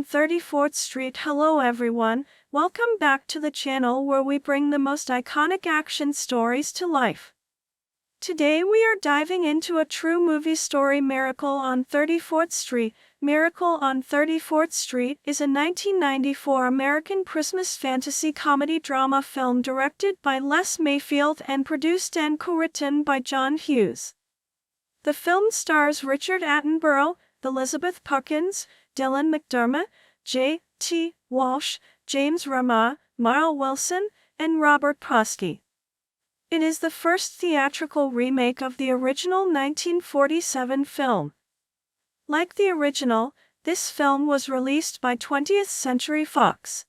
34th Street. Hello everyone, welcome back to the channel where we bring the most iconic action stories to life. Today we are diving into a true movie story, Miracle on 34th Street. Miracle on 34th Street is a 1994 American Christmas fantasy comedy drama film directed by Les Mayfield and produced and co-written by John Hughes. The film stars Richard Attenborough, Elizabeth Perkins, Dylan McDermott, J.T. Walsh, James Remar, Marl Wilson, and Robert Prosky. It is the first theatrical remake of the original 1947 film. Like the original, this film was released by 20th Century Fox.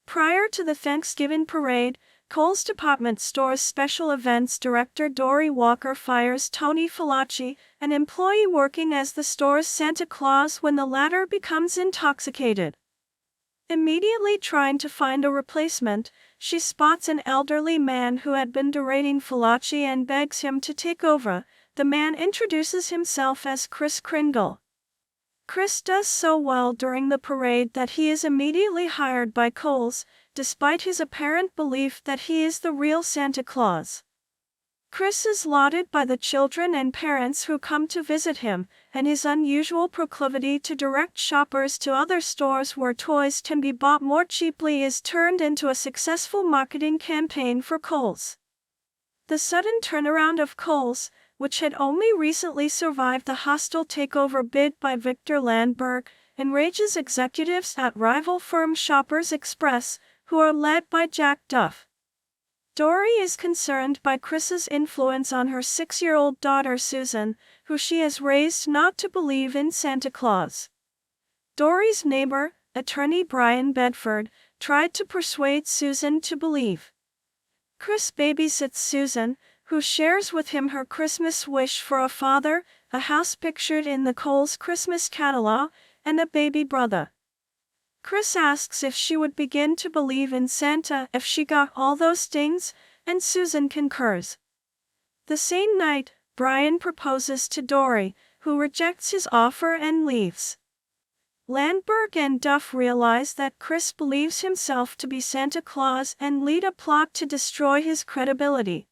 Prior to the Thanksgiving parade, Kohl's department store's special events director Dory Walker fires Tony Fallaci, an employee working as the store's Santa Claus, when the latter becomes intoxicated. Immediately trying to find a replacement, she spots an elderly man who had been berating Fallaci and begs him to take over. The man introduces himself as Kris Kringle. Kris does so well during the parade that he is immediately hired by Kohl's, despite his apparent belief that he is the real Santa Claus. Kris is lauded by the children and parents who come to visit him, and his unusual proclivity to direct shoppers to other stores where toys can be bought more cheaply is turned into a successful marketing campaign for Kohl's. The sudden turnaround of Kohl's, which had only recently survived the hostile takeover bid by Victor Landberg, enrages executives at rival firm Shoppers Express, who are led by Jack Duff. Dory is concerned by Kris's influence on her 6-year-old daughter Susan, who she has raised not to believe in Santa Claus. Dory's neighbor, attorney Brian Bedford, tried to persuade Susan to believe. Kris babysits Susan, who shares with him her Christmas wish for a father, a house pictured in the Kohl's Christmas catalog, and a baby brother. Kris asks if she would begin to believe in Santa if she got all those things, and Susan concurs. The same night, Brian proposes to Dory, who rejects his offer and leaves. Landberg and Duff realize that Kris believes himself to be Santa Claus and lead a plot to destroy his credibility.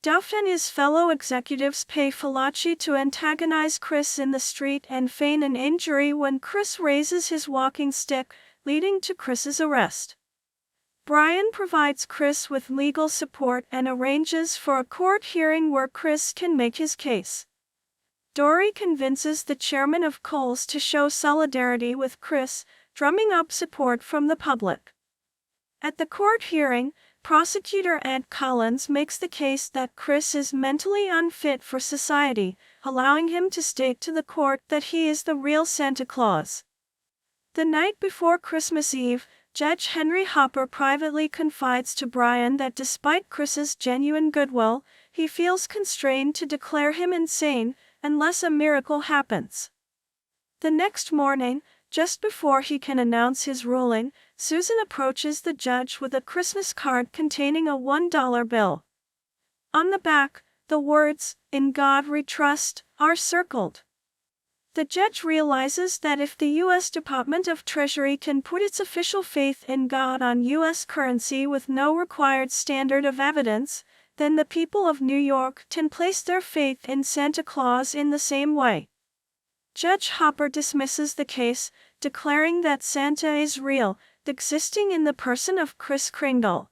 Duff and his fellow executives pay Fallaci to antagonize Kris in the street and feign an injury when Kris raises his walking stick, leading to Kris's arrest. Brian provides Kris with legal support and arranges for a court hearing where Kris can make his case. Dory convinces the chairman of Kohl's to show solidarity with Kris, drumming up support from the public. At the court hearing, prosecutor Ed Collins makes the case that Kris is mentally unfit for society, allowing him to state to the court that he is the real Santa Claus. The night before Christmas Eve, Judge Henry Hopper privately confides to Brian that despite Kris's genuine goodwill, he feels constrained to declare him insane unless a miracle happens. The next morning, just before he can announce his ruling, Susan approaches the judge with a Christmas card containing a $1 bill. On the back, the words, "In God We Trust," are circled. The judge realizes that if the U.S. Department of Treasury can put its official faith in God on U.S. currency with no required standard of evidence, then the people of New York can place their faith in Santa Claus in the same way. Judge Hopper dismisses the case, declaring that Santa is real, existing in the person of Kris Kringle.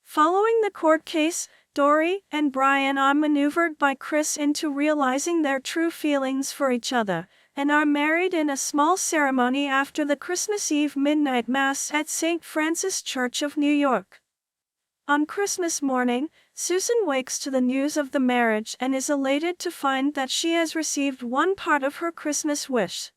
Following the court case, Dory and Brian are maneuvered by Kris into realizing their true feelings for each other, and are married in a small ceremony after the Christmas Eve midnight mass at St. Francis Church of New York. On Christmas morning, Susan wakes to the news of the marriage and is elated to find that she has received one part of her Christmas wish.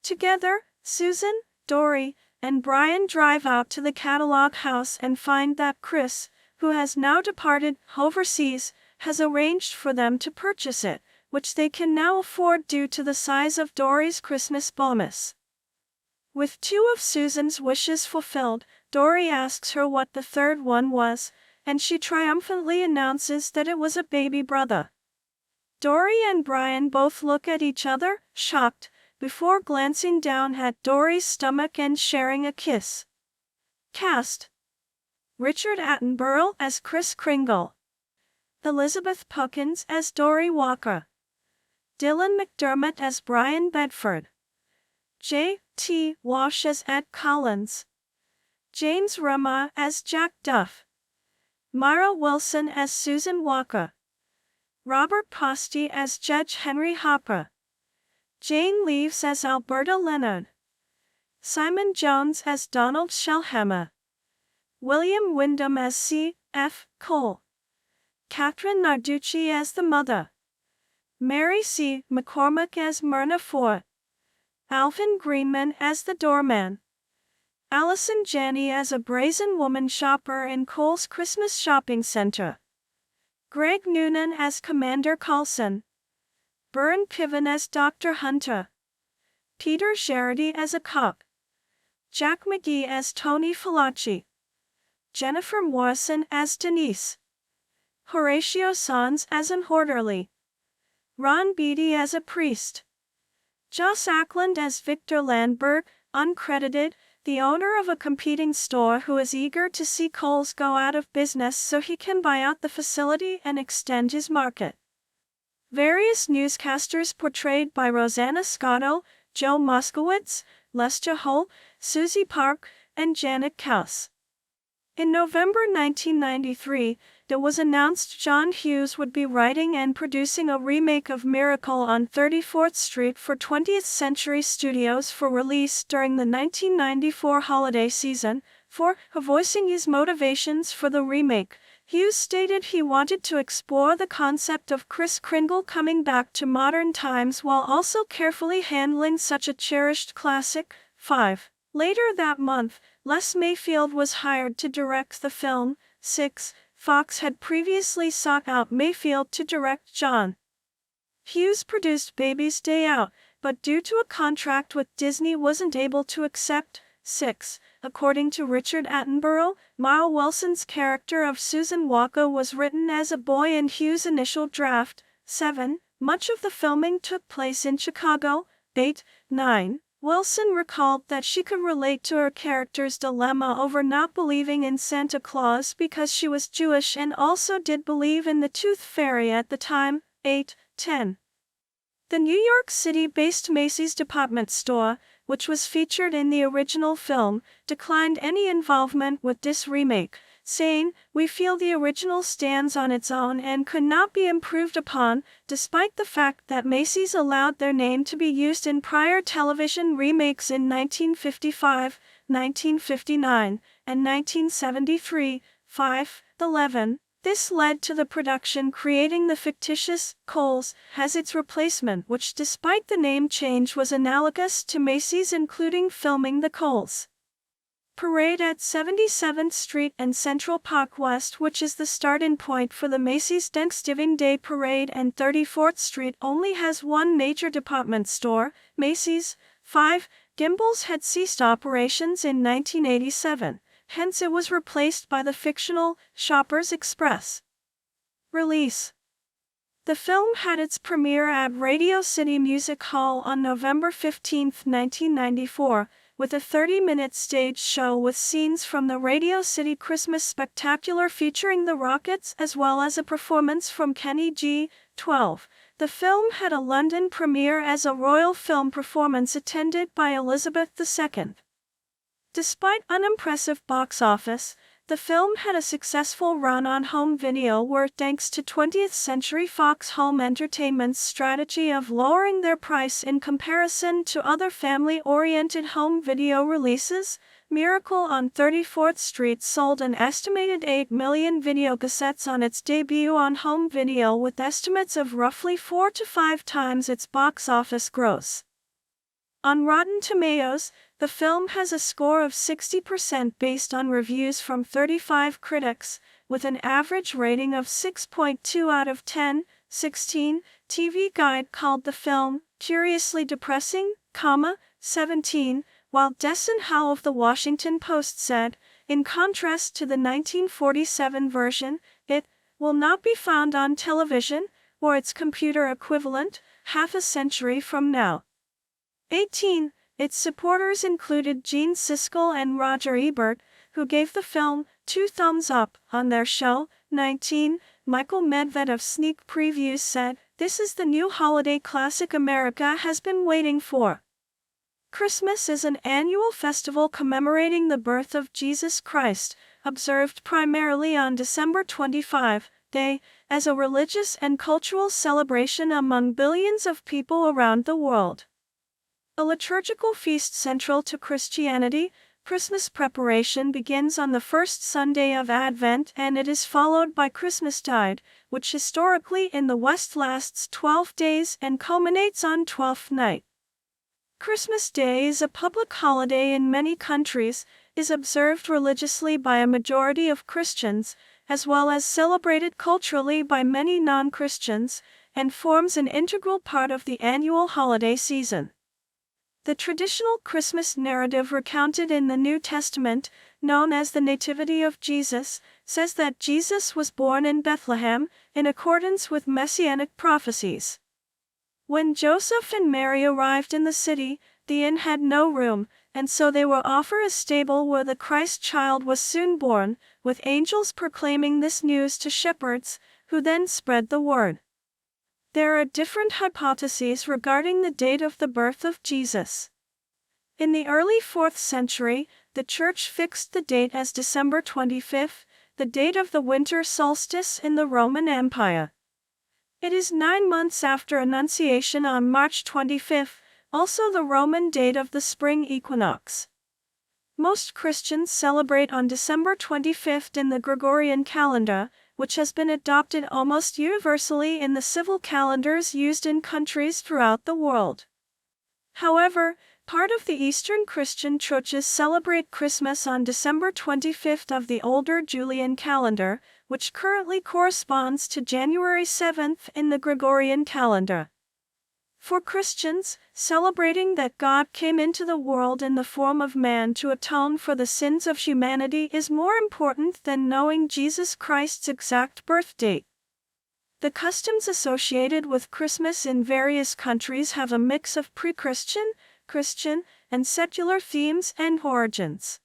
Together, Susan, Dory, and Brian drive out to the catalog house and find that Kris, who has now departed overseas, has arranged for them to purchase it, which they can now afford due to the size of Dory's Christmas bonus. With 2 of Susan's wishes fulfilled, Dory asks her what the third one was, and she triumphantly announces that it was a baby brother. Dory and Brian both look at each other, shocked, before glancing down at Dory's stomach and sharing a kiss. Cast: Richard Attenborough as Kris Kringle, Elizabeth Perkins as Dory Walker, Dylan McDermott as Brian Bedford, J.T. Walsh as Ed Collins, James Remar as Jack Duff, Myra Wilson as Susan Walker, Robert Posty as Judge Henry Hopper, Jane Leaves as Alberta Leonard, Simon Jones as Donald Shellhammer, William Wyndham as C.F. Cole, Catherine Narducci as the mother, Mary C. McCormick as Myrna Ford, Alvin Greenman as the doorman, Allison Janney as a brazen woman shopper in Cole's Christmas shopping center, Greg Noonan as Commander Coulson, Byrne Piven as Dr. Hunter, Peter Sherrody as a cop, Jack McGee as Tony Falacci, Jennifer Morrison as Denise, Horatio Sanz as an orderly, Ron Beatty as a priest, Joss Ackland as Victor Landberg, uncredited, the owner of a competing store who is eager to see Coles go out of business so he can buy out the facility and extend his market. Various newscasters portrayed by Rosanna Scotto, Joe Moskowitz, Lester Holt, Susie Park, and Janet Kaus. In November 1993, it was announced John Hughes would be writing and producing a remake of Miracle on 34th Street for 20th Century Studios for release during the 1994 holiday season. For voicing his motivations for the remake, Hughes stated he wanted to explore the concept of Kris Kringle coming back to modern times while also carefully handling such a cherished classic. 5. Later that month, Les Mayfield was hired to direct the film. 6. Fox had previously sought out Mayfield to direct John Hughes produced Baby's Day Out, but due to a contract with Disney wasn't able to accept. 6. According to Richard Attenborough, Myra Wilson's character of Susan Walker was written as a boy in Hughes' initial draft. 7. Much of the filming took place in Chicago. 8. 9. Wilson recalled that she could relate to her character's dilemma over not believing in Santa Claus because she was Jewish and also did believe in the Tooth Fairy at the time. 8. 10. The New York City-based Macy's department store, which was featured in the original film, declined any involvement with this remake, saying, "We feel the original stands on its own and could not be improved upon," despite the fact that Macy's allowed their name to be used in prior television remakes in 1955, 1959, and 1973. 5. 11. This led to the production creating the fictitious Coles as its replacement, which despite the name change was analogous to Macy's, including filming the Coles Parade at 77th Street and Central Park West, which is the starting point for the Macy's Thanksgiving Day Parade, and 34th Street only has one major department store, Macy's. 5. Gimbel's had ceased operations in 1987. Hence it was replaced by the fictional Shoppers Express release. The film had its premiere at Radio City Music Hall on November 15, 1994, with a 30-minute stage show with scenes from the Radio City Christmas Spectacular featuring the Rockets as well as a performance from Kenny G. 12. The film had a London premiere as a Royal Film performance attended by Elizabeth II. Despite unimpressive box office, the film had a successful run on home video where, thanks to 20th Century Fox Home Entertainment's strategy of lowering their price in comparison to other family-oriented home video releases, Miracle on 34th Street sold an estimated 8 million videocassettes on its debut on home video, with estimates of roughly 4 to 5 times its box office gross. On Rotten Tomatoes, the film has a score of 60% based on reviews from 35 critics, with an average rating of 6.2 out of 10. 16. TV Guide called the film curiously depressing, 17, while Desson Howe of the Washington Post said, in contrast to the 1947 version, it will not be found on television, or its computer equivalent, half a century from now. 18. Its supporters included Gene Siskel and Roger Ebert, who gave the film 2 thumbs up on their show. 19. Michael Medved of Sneak Previews said, "This is the new holiday classic America has been waiting for." Christmas is an annual festival commemorating the birth of Jesus Christ, observed primarily on December 25 day, as a religious and cultural celebration among billions of people around the world. A liturgical feast central to Christianity, Christmas preparation begins on the first Sunday of Advent and it is followed by Christmastide, which historically in the West lasts 12 days and culminates on Twelfth Night. Christmas Day is a public holiday in many countries, is observed religiously by a majority of Christians, as well as celebrated culturally by many non-Christians, and forms an integral part of the annual holiday season. The traditional Christmas narrative recounted in the New Testament, known as the Nativity of Jesus, says that Jesus was born in Bethlehem, in accordance with messianic prophecies. When Joseph and Mary arrived in the city, the inn had no room, and so they were offered a stable where the Christ child was soon born, with angels proclaiming this news to shepherds, who then spread the word. There are different hypotheses regarding the date of the birth of Jesus. In the early 4th century, the Church fixed the date as December 25, the date of the winter solstice in the Roman Empire. It is 9 months after Annunciation on March 25, also the Roman date of the spring equinox. Most Christians celebrate on December 25 in the Gregorian calendar, which has been adopted almost universally in the civil calendars used in countries throughout the world. However, part of the Eastern Christian churches celebrate Christmas on December 25 of the older Julian calendar, which currently corresponds to January 7 in the Gregorian calendar. For Christians, celebrating that God came into the world in the form of man to atone for the sins of humanity is more important than knowing Jesus Christ's exact birth date. The customs associated with Christmas in various countries have a mix of pre-Christian, Christian, and secular themes and origins.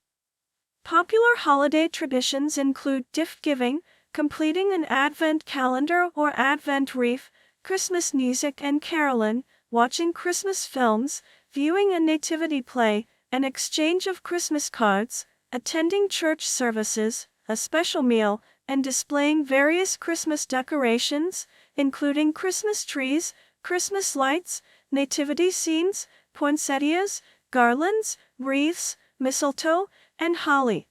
Popular holiday traditions include gift-giving, completing an Advent calendar or Advent wreath, Christmas music and caroling, watching Christmas films, viewing a nativity play, an exchange of Christmas cards, attending church services, a special meal, and displaying various Christmas decorations, including Christmas trees, Christmas lights, nativity scenes, poinsettias, garlands, wreaths, mistletoe, and holly.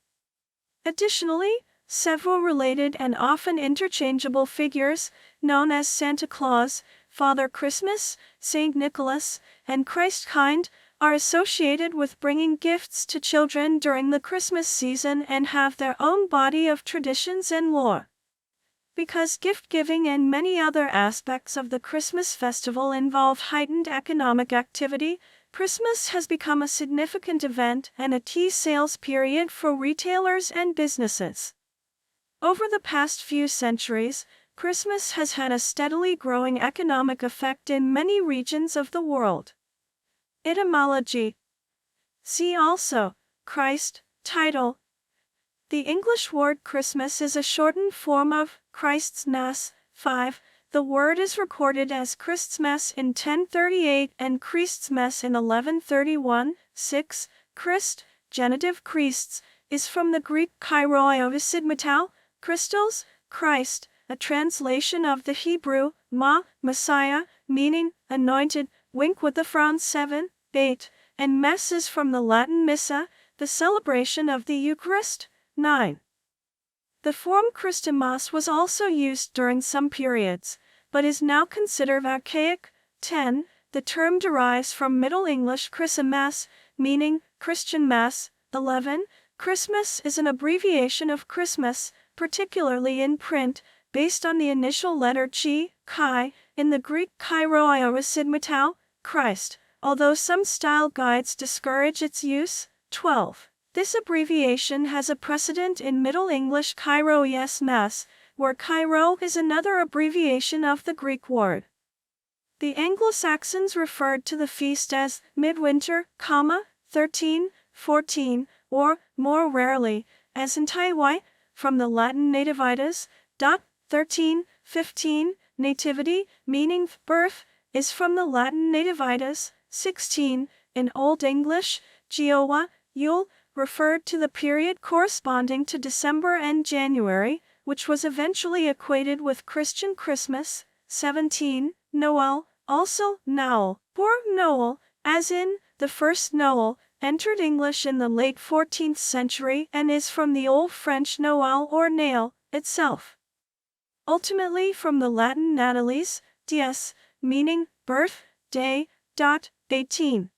Additionally, several related and often interchangeable figures, known as Santa Claus, Father Christmas, Saint Nicholas, and Christkind, are associated with bringing gifts to children during the Christmas season and have their own body of traditions and lore. Because gift-giving and many other aspects of the Christmas festival involve heightened economic activity, Christmas has become a significant event and a key sales period for retailers and businesses. Over the past few centuries, Christmas has had a steadily growing economic effect in many regions of the world. Etymology. See also, Christ, title. The English word Christmas is a shortened form of Christ's Mass, 5. The word is recorded as Christmas in 1038 and Christmas in 1131, 6. Christ, genitive Christs, is from the Greek Kairoiovisidmetau, Christos, Christ, a translation of the Hebrew, Messiah, meaning, anointed, wink with the frown 7, 8, and Mess is from the Latin Missa, the celebration of the Eucharist, 9. The form Christimas was also used during some periods, but is now considered archaic, 10. The term derives from Middle English Christmas, meaning Christian Mass, 11. Christmas is an abbreviation of Christmas, particularly in print, based on the initial letter chi, in the Greek Kairoiovisidmetau, Christ, although some style guides discourage its use, 12. This abbreviation has a precedent in Middle English Kairos Mass, where Kairo is another abbreviation of the Greek word. The Anglo-Saxons referred to the feast as midwinter, 13, 14, or, more rarely, as Antaiwai, from the Latin nativitas, 13, 15, nativity, meaning birth, is from the Latin nativitas, 16, in Old English, Giowa, Yule, referred to the period corresponding to December and January, which was eventually equated with Christian Christmas, 17, Noel, also Noel, or Noel, as in, the first Noel, entered English in the late 14th century and is from the Old French Noël or Nail itself. Ultimately from the Latin natalis, dies, meaning birth, day, 18.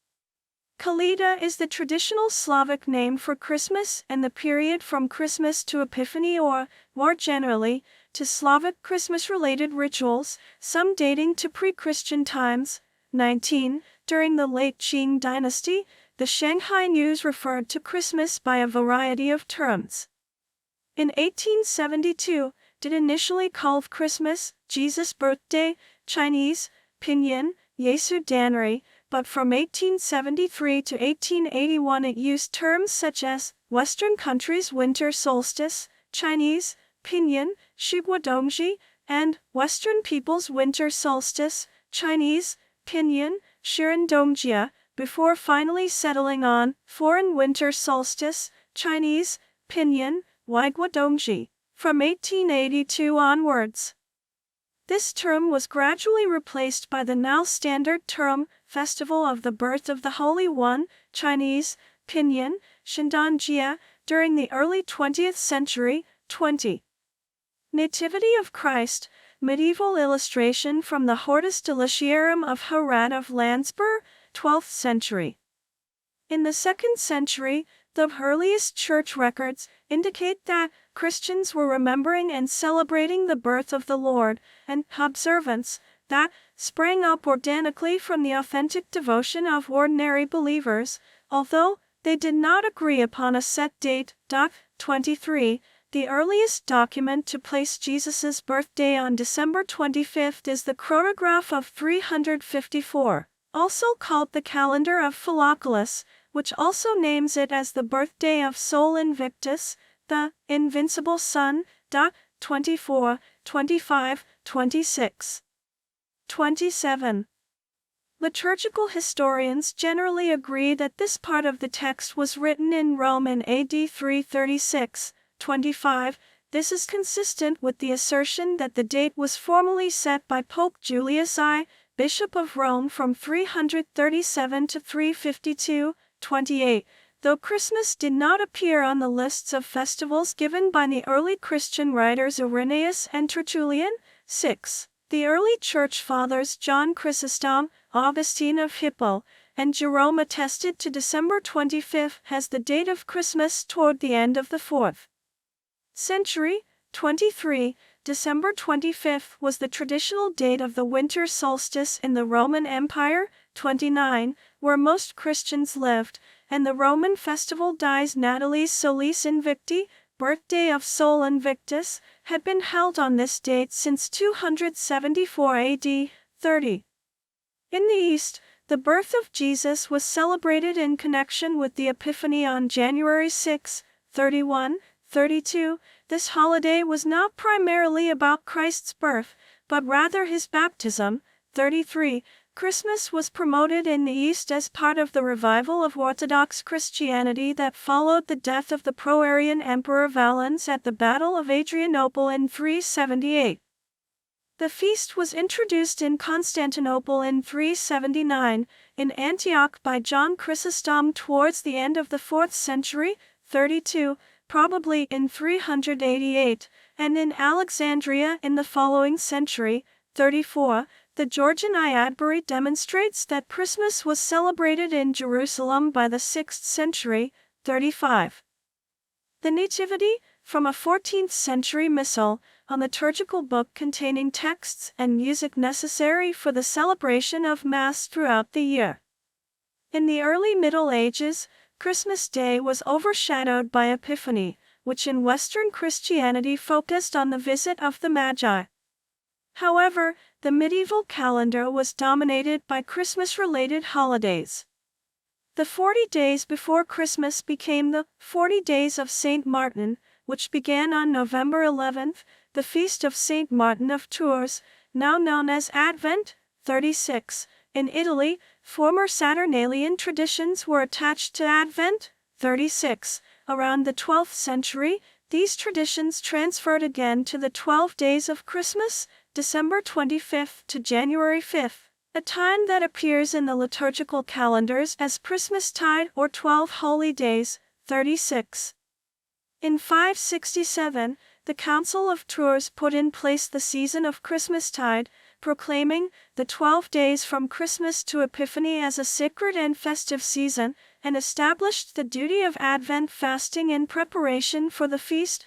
Kaleda is the traditional Slavic name for Christmas and the period from Christmas to Epiphany or, more generally, to Slavic Christmas-related rituals, some dating to pre-Christian times. 19. During the late Qing dynasty, the Shanghai News referred to Christmas by a variety of terms. In 1872, it initially called Christmas, Jesus' birthday, Chinese, Pinyin, Yesu Danri, but from 1873 to 1881 it used terms such as Western countries' winter solstice, Chinese, Pinyin, Shiguodongji, and Western people's winter solstice, Chinese, Pinyin, Shirindongjia, before finally settling on foreign winter solstice, Chinese, Pinyin, Waiguodongji, from 1882 onwards. This term was gradually replaced by the now standard term, Festival of the Birth of the Holy One, Chinese, Pinyin, Shindongjia, during the early 20th century, 20. Nativity of Christ, medieval illustration from the Hortus Deliciarum of Harad of Landsberg, 12th century. In the 2nd century, the earliest church records indicate that Christians were remembering and celebrating the birth of the Lord, an observance that sprang up organically from the authentic devotion of ordinary believers, although they did not agree upon a set date. 23. The earliest document to place Jesus' birthday on December 25 is the chronograph of 354, also called the calendar of Philocalus, which also names it as the birthday of Sol Invictus, the invincible sun. 24, 25, 26. 27. Liturgical historians generally agree that this part of the text was written in Rome in AD 336, 25. This is consistent with the assertion that the date was formally set by Pope Julius I, Bishop of Rome from 337 to 352, 28. Though Christmas did not appear on the lists of festivals given by the early Christian writers Irenaeus and Tertullian, 6. The early church fathers John Chrysostom, Augustine of Hippo, and Jerome attested to December 25 as the date of Christmas toward the end of the 4th century. 23. December 25 was the traditional date of the winter solstice in the Roman Empire. 29. Where most Christians lived, and the Roman festival Dies Natalis Solis Invicti, birthday of Sol Invictus, had been held on this date since 274 AD. 30. In the East, the birth of Jesus was celebrated in connection with the Epiphany on January 6, 31, 32. This holiday was not primarily about Christ's birth, but rather his baptism. 33. Christmas was promoted in the East as part of the revival of Orthodox Christianity that followed the death of the pro-Arian Emperor Valens at the Battle of Adrianople in 378. The feast was introduced in Constantinople in 379, in Antioch by John Chrysostom towards the end of the 4th century, 32, probably in 388, and in Alexandria in the following century, 34. The Georgian Attenborough demonstrates that Christmas was celebrated in Jerusalem by the 6th century, 35. The Nativity, from a 14th century missal, a liturgical book containing texts and music necessary for the celebration of Mass throughout the year. In the early Middle Ages, Christmas Day was overshadowed by Epiphany, which in Western Christianity focused on the visit of the Magi. However, the medieval calendar was dominated by Christmas-related holidays. The 40 days before Christmas became the 40 Days of Saint Martin, which began on November 11th, the feast of Saint Martin of Tours, now known as Advent. 36. In Italy, former Saturnalian traditions were attached to Advent. 36. Around the 12th century, these traditions transferred again to the 12 days of Christmas, December 25th to January 5th, a time that appears in the liturgical calendars as Christmastide or 12 Holy Days. 36. In 567, the Council of Tours put in place the season of Christmastide, proclaiming the 12 days from Christmas to Epiphany as a sacred and festive season, and established the duty of Advent fasting in preparation for the feast.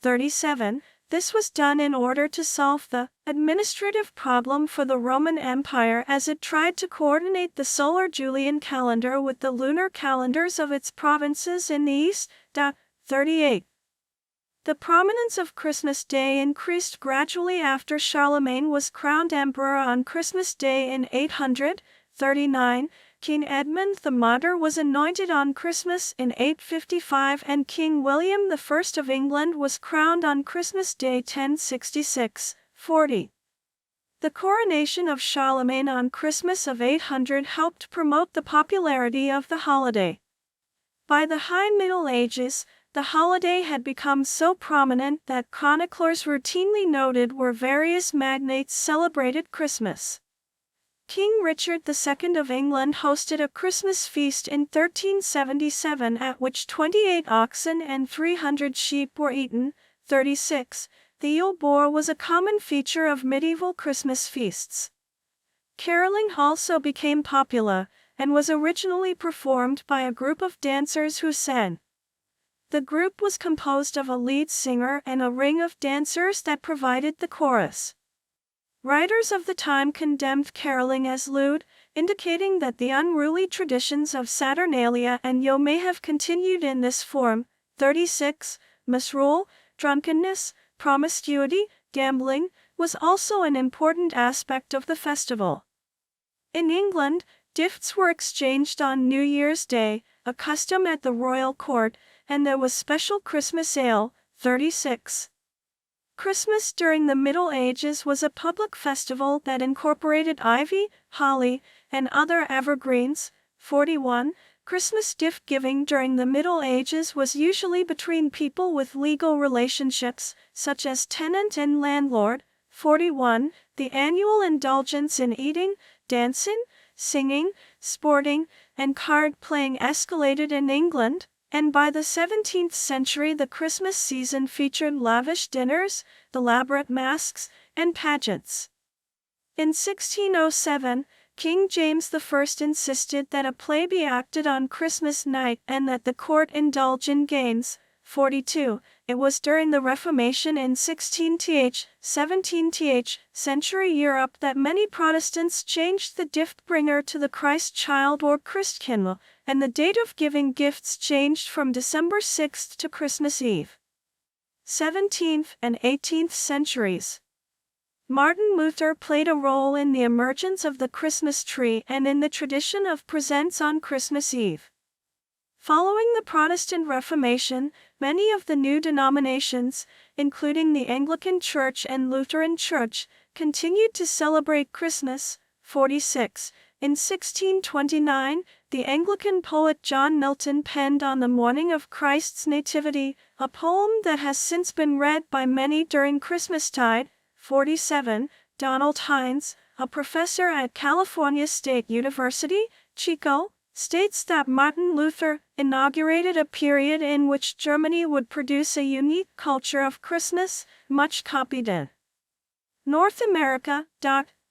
37. This was done in order to solve the administrative problem for the Roman Empire as it tried to coordinate the solar Julian calendar with the lunar calendars of its provinces in the east. 38. The prominence of Christmas Day increased gradually after Charlemagne was crowned emperor on Christmas Day in 839. King Edmund the Martyr was anointed on Christmas in 855, and King William I of England was crowned on Christmas Day 1066. 40. The coronation of Charlemagne on Christmas of 800 helped promote the popularity of the holiday. By the High Middle Ages, the holiday had become so prominent that chroniclers routinely noted where various magnates celebrated Christmas. King Richard II of England hosted a Christmas feast in 1377 at which 28 oxen and 300 sheep were eaten. 36. The Yule boar was a common feature of medieval Christmas feasts. Caroling also became popular, and was originally performed by a group of dancers who sang. The group was composed of a lead singer and a ring of dancers that provided the chorus. Writers of the time condemned caroling as lewd, indicating that the unruly traditions of Saturnalia and Yule may have continued in this form. 36. Misrule, drunkenness, promiscuity, gambling, was also an important aspect of the festival. In England, gifts were exchanged on New Year's Day, a custom at the royal court, and there was special Christmas ale. 36. Christmas during the Middle Ages was a public festival that incorporated ivy, holly, and other evergreens. 41. Christmas gift-giving during the Middle Ages was usually between people with legal relationships, such as tenant and landlord. 41. The annual indulgence in eating, dancing, singing, sporting, and card-playing escalated in England, and by the 17th century the Christmas season featured lavish dinners, elaborate masks, and pageants. In 1607, King James I insisted that a play be acted on Christmas night and that the court indulge in games. 42. It was during the Reformation in 16th, 17th century Europe that many Protestants changed the gift-bringer to the Christ child or Christkindl, and the date of giving gifts changed from December 6th to Christmas Eve. 17th and 18th centuries. Martin Luther played a role in the emergence of the Christmas tree and in the tradition of presents on Christmas Eve. Following the Protestant Reformation, many of the new denominations, including the Anglican Church and Lutheran Church, continued to celebrate Christmas. 46. In 1629, the Anglican poet John Milton penned On the Morning of Christ's Nativity, a poem that has since been read by many during Christmastide. 47. Donald Hines, a professor at California State University, Chico, states that Martin Luther inaugurated a period in which Germany would produce a unique culture of Christmas, much copied in North America.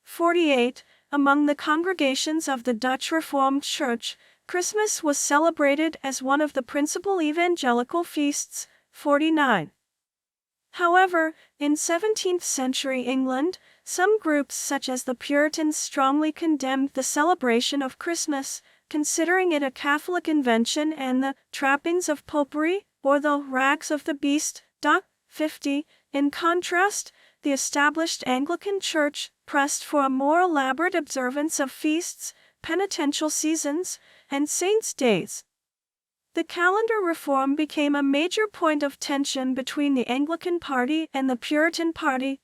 48. Among the congregations of the Dutch Reformed Church, Christmas was celebrated as one of the principal evangelical feasts. 49. However, in 17th century England, some groups such as the Puritans strongly condemned the celebration of Christmas, considering it a Catholic invention and the trappings of popery, or the rags of the beast. 50. In contrast, the established Anglican Church, pressed for a more elaborate observance of feasts, penitential seasons, and saints' days. The calendar reform became a major point of tension between the Anglican Party and the Puritan Party.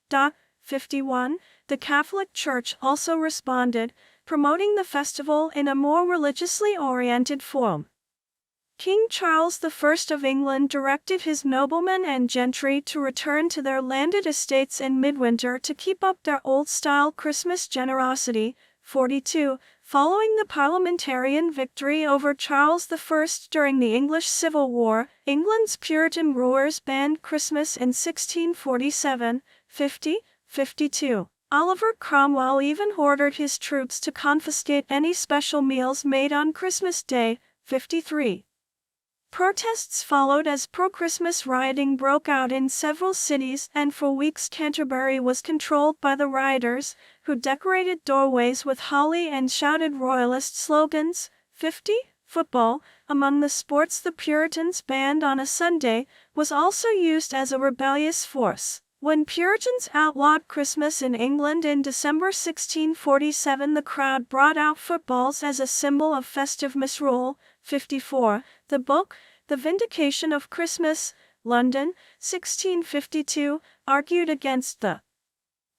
51. The Catholic Church also responded, promoting the festival in a more religiously oriented form. King Charles I of England directed his noblemen and gentry to return to their landed estates in midwinter to keep up their old-style Christmas generosity. 42. Following the parliamentarian victory over Charles I during the English Civil War, England's Puritan rulers banned Christmas in 1647. 50. 52. Oliver Cromwell even ordered his troops to confiscate any special meals made on Christmas Day. 53. Protests followed as pro-Christmas rioting broke out in several cities, and for weeks Canterbury was controlled by the rioters, who decorated doorways with holly and shouted royalist slogans. 50. Football, among the sports the Puritans banned on a Sunday, was also used as a rebellious force. When Puritans outlawed Christmas in England in December 1647, the crowd brought out footballs as a symbol of festive misrule. 54. The book, The Vindication of Christmas, London, 1652, argued against the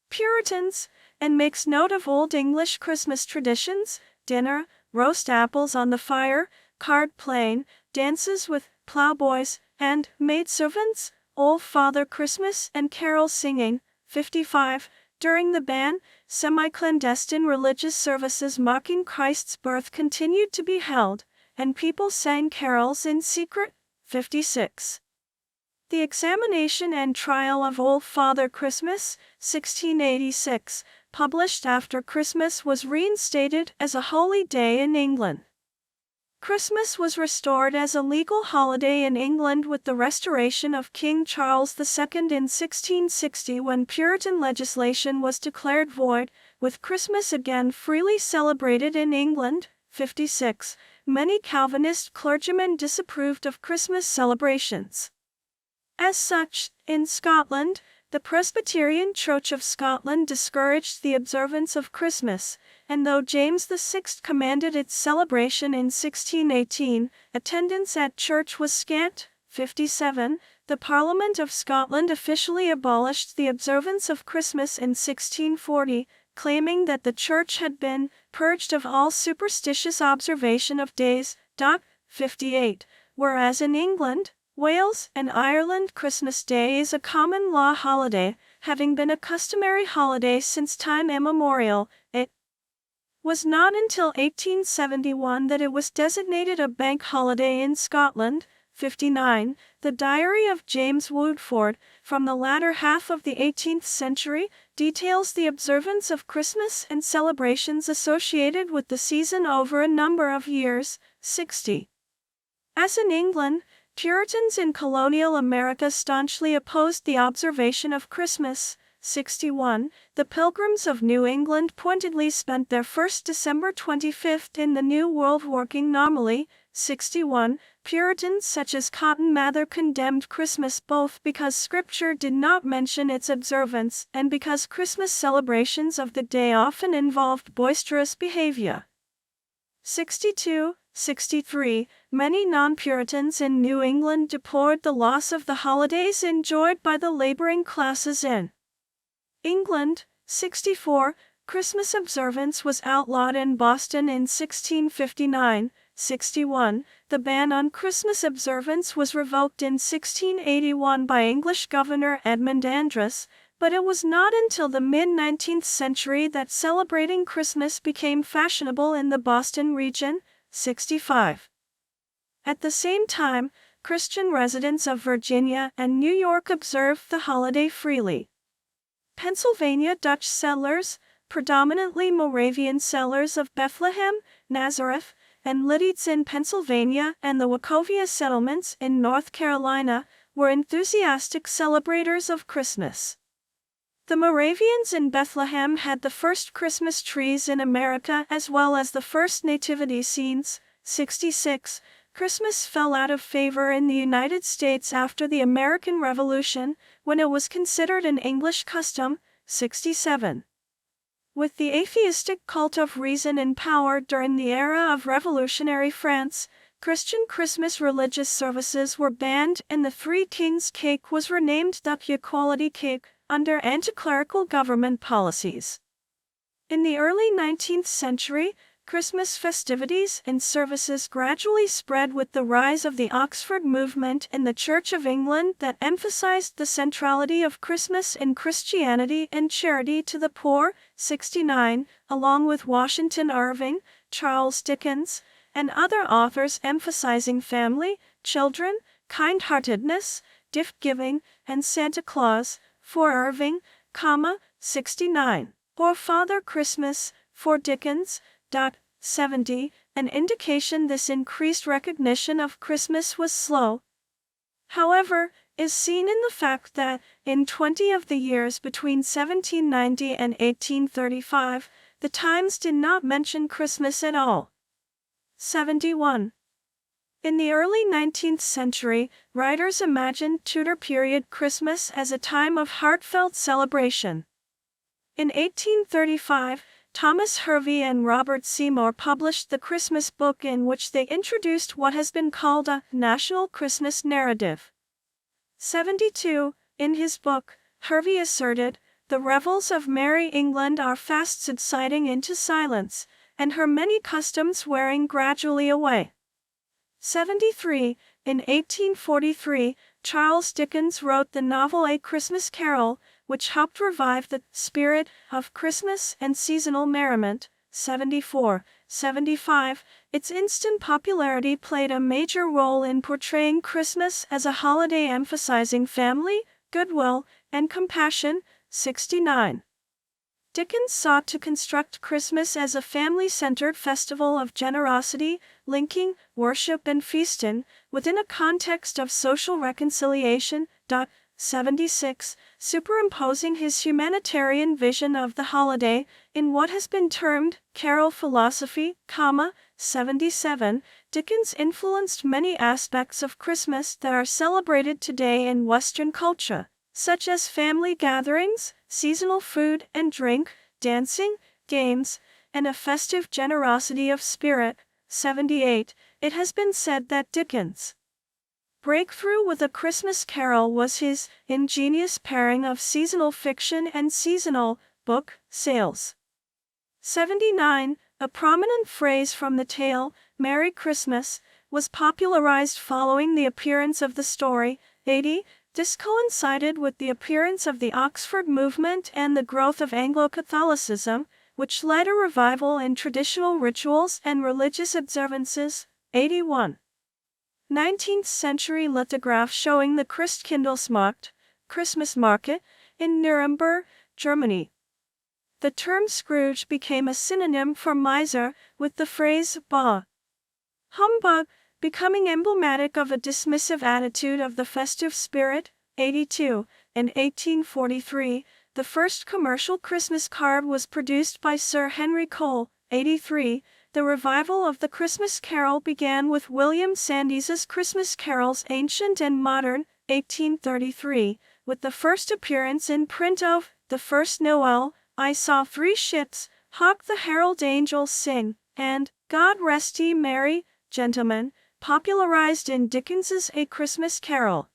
Puritans, and makes note of Old English Christmas traditions, dinner, roast apples on the fire, card playing, dances with ploughboys and maidservants, Old Father Christmas and carol singing. 55. During the ban, semi-clandestine religious services marking Christ's birth continued to be held, and people sang carols in secret. 56. The examination and trial of Old Father Christmas, 1686, published after Christmas, was reinstated as a holy day in England. Christmas was restored as a legal holiday in England with the restoration of King Charles II in 1660, when Puritan legislation was declared void, with Christmas again freely celebrated in England. 56. Many Calvinist clergymen disapproved of Christmas celebrations. As such, in Scotland, the Presbyterian Church of Scotland discouraged the observance of Christmas, and though James VI commanded its celebration in 1618, attendance at church was scant. 57. The Parliament of Scotland officially abolished the observance of Christmas in 1640, claiming that the church had been purged of all superstitious observation of days. 58. Whereas in England, Wales, and Ireland Christmas Day is a common law holiday, having been a customary holiday since time immemorial, it was not until 1871 that it was designated a bank holiday in Scotland. 59. The Diary of James Woodford, from the latter half of the 18th century, details the observance of Christmas and celebrations associated with the season over a number of years. 60. As in England, Puritans in colonial America staunchly opposed the observation of Christmas. 61. The Pilgrims of New England pointedly spent their first December 25th in the New World working normally. 61. Puritans such as Cotton Mather condemned Christmas both because Scripture did not mention its observance and because Christmas celebrations of the day often involved boisterous behavior. 62. 63. Many non-Puritans in New England deplored the loss of the holidays enjoyed by the laboring classes in England. 64. Christmas observance was outlawed in Boston in 1659. 61. The ban on Christmas observance was revoked in 1681 by English Governor Edmund Andros, but it was not until the mid-19th century that celebrating Christmas became fashionable in the Boston region. 65. At the same time, Christian residents of Virginia and New York observed the holiday freely. Pennsylvania Dutch settlers, predominantly Moravian settlers of Bethlehem, Nazareth, and Liddites in Pennsylvania and the Wachovia settlements in North Carolina, were enthusiastic celebrators of Christmas. The Moravians in Bethlehem had the first Christmas trees in America as well as the first nativity scenes. 66. Christmas fell out of favor in the United States after the American Revolution, when it was considered an English custom. 67. With the atheistic cult of reason in power during the era of revolutionary France, Christian Christmas religious services were banned and the Three Kings cake was renamed the Equality Cake under anti-clerical government policies. In the early 19th century, Christmas festivities and services gradually spread with the rise of the Oxford movement in the Church of England that emphasized the centrality of Christmas in Christianity and charity to the poor, 69, along with Washington Irving, Charles Dickens, and other authors emphasizing family, children, kind-heartedness, gift-giving, and Santa Claus, for Irving, 69, or Father Christmas, for Dickens, 70, an indication this increased recognition of Christmas was slow. However, is seen in the fact that, in 20 of the years between 1790 and 1835, the Times did not mention Christmas at all. 71. In the early 19th century, writers imagined Tudor period Christmas as a time of heartfelt celebration. In 1835, Thomas Hervey and Robert Seymour published the Christmas book in which they introduced what has been called a national Christmas narrative. 72. In his book, Hervey asserted, "The revels of merry England are fast subsiding into silence, and her many customs wearing gradually away." 73. In 1843, Charles Dickens wrote the novel A Christmas Carol, which helped revive the spirit of Christmas and seasonal merriment. 74. 75. Its instant popularity played a major role in portraying Christmas as a holiday emphasizing family, goodwill, and compassion. 69. Dickens sought to construct Christmas as a family-centered festival of generosity, linking worship and feasting within a context of social reconciliation. 76. Superimposing his humanitarian vision of the holiday in what has been termed carol philosophy, 77. Dickens influenced many aspects of Christmas that are celebrated today in Western culture, such as family gatherings, seasonal food and drink, dancing, games, and a festive generosity of spirit. 78. It has been said that Dickens' breakthrough with A Christmas Carol was his ingenious pairing of seasonal fiction and seasonal book sales. 79. A prominent phrase from the tale, Merry Christmas, was popularized following the appearance of the story. 80. This coincided with the appearance of the Oxford movement and the growth of Anglo-Catholicism, which led a revival in traditional rituals and religious observances. 81. 19th century lithograph showing the Christkindlesmarkt, Christmas market, in Nuremberg, Germany. The term Scrooge became a synonym for miser, with the phrase bah humbug becoming emblematic of a dismissive attitude of the festive spirit. 82. In 1843, the first commercial Christmas card was produced by Sir Henry Cole. 83. The revival of the Christmas Carol began with William Sandys's Christmas Carols Ancient and Modern, 1833, with the first appearance in print of The First Noel, I Saw Three Ships, Hark the Herald Angels Sing, and God Rest Ye Merry, Gentlemen, popularized in Dickens's A Christmas Carol.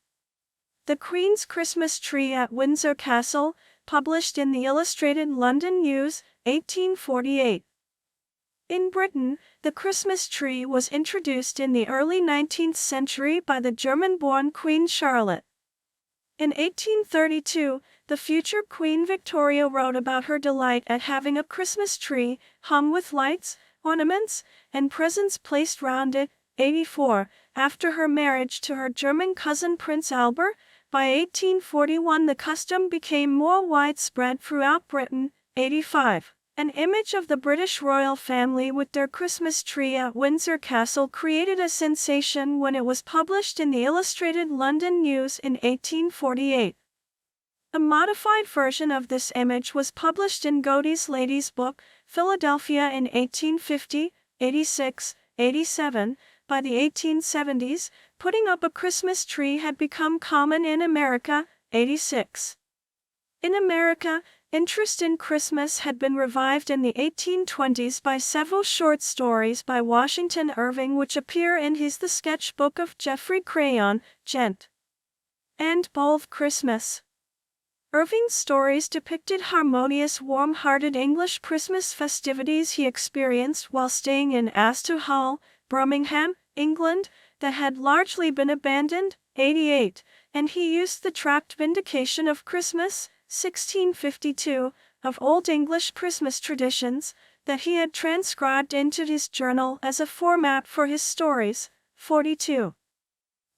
The Queen's Christmas Tree at Windsor Castle, published in the Illustrated London News, 1848. In Britain, the Christmas tree was introduced in the early 19th century by the German-born Queen Charlotte. In 1832, the future Queen Victoria wrote about her delight at having a Christmas tree, hung with lights, ornaments, and presents placed round it. 84. After her marriage to her German cousin Prince Albert, by 1841 the custom became more widespread throughout Britain. 85. An image of the British royal family with their Christmas tree at Windsor Castle created a sensation when it was published in the Illustrated London News in 1848. A modified version of this image was published in Godey's Lady's Book, Philadelphia in 1850, 86, 87. By the 1870s, putting up a Christmas tree had become common in America. 86. In America, Interest in Christmas had been revived in the 1820s by several short stories by Washington Irving which appear in his The Sketchbook of Geoffrey Crayon, Gent. and Bold Christmas. Irving's stories depicted harmonious, warm-hearted English Christmas festivities he experienced while staying in Astor Hall, Birmingham, England, that had largely been abandoned, 88, and he used the tract Vindication of Christmas, 1652, of Old English Christmas traditions, that he had transcribed into his journal as a format for his stories, 42.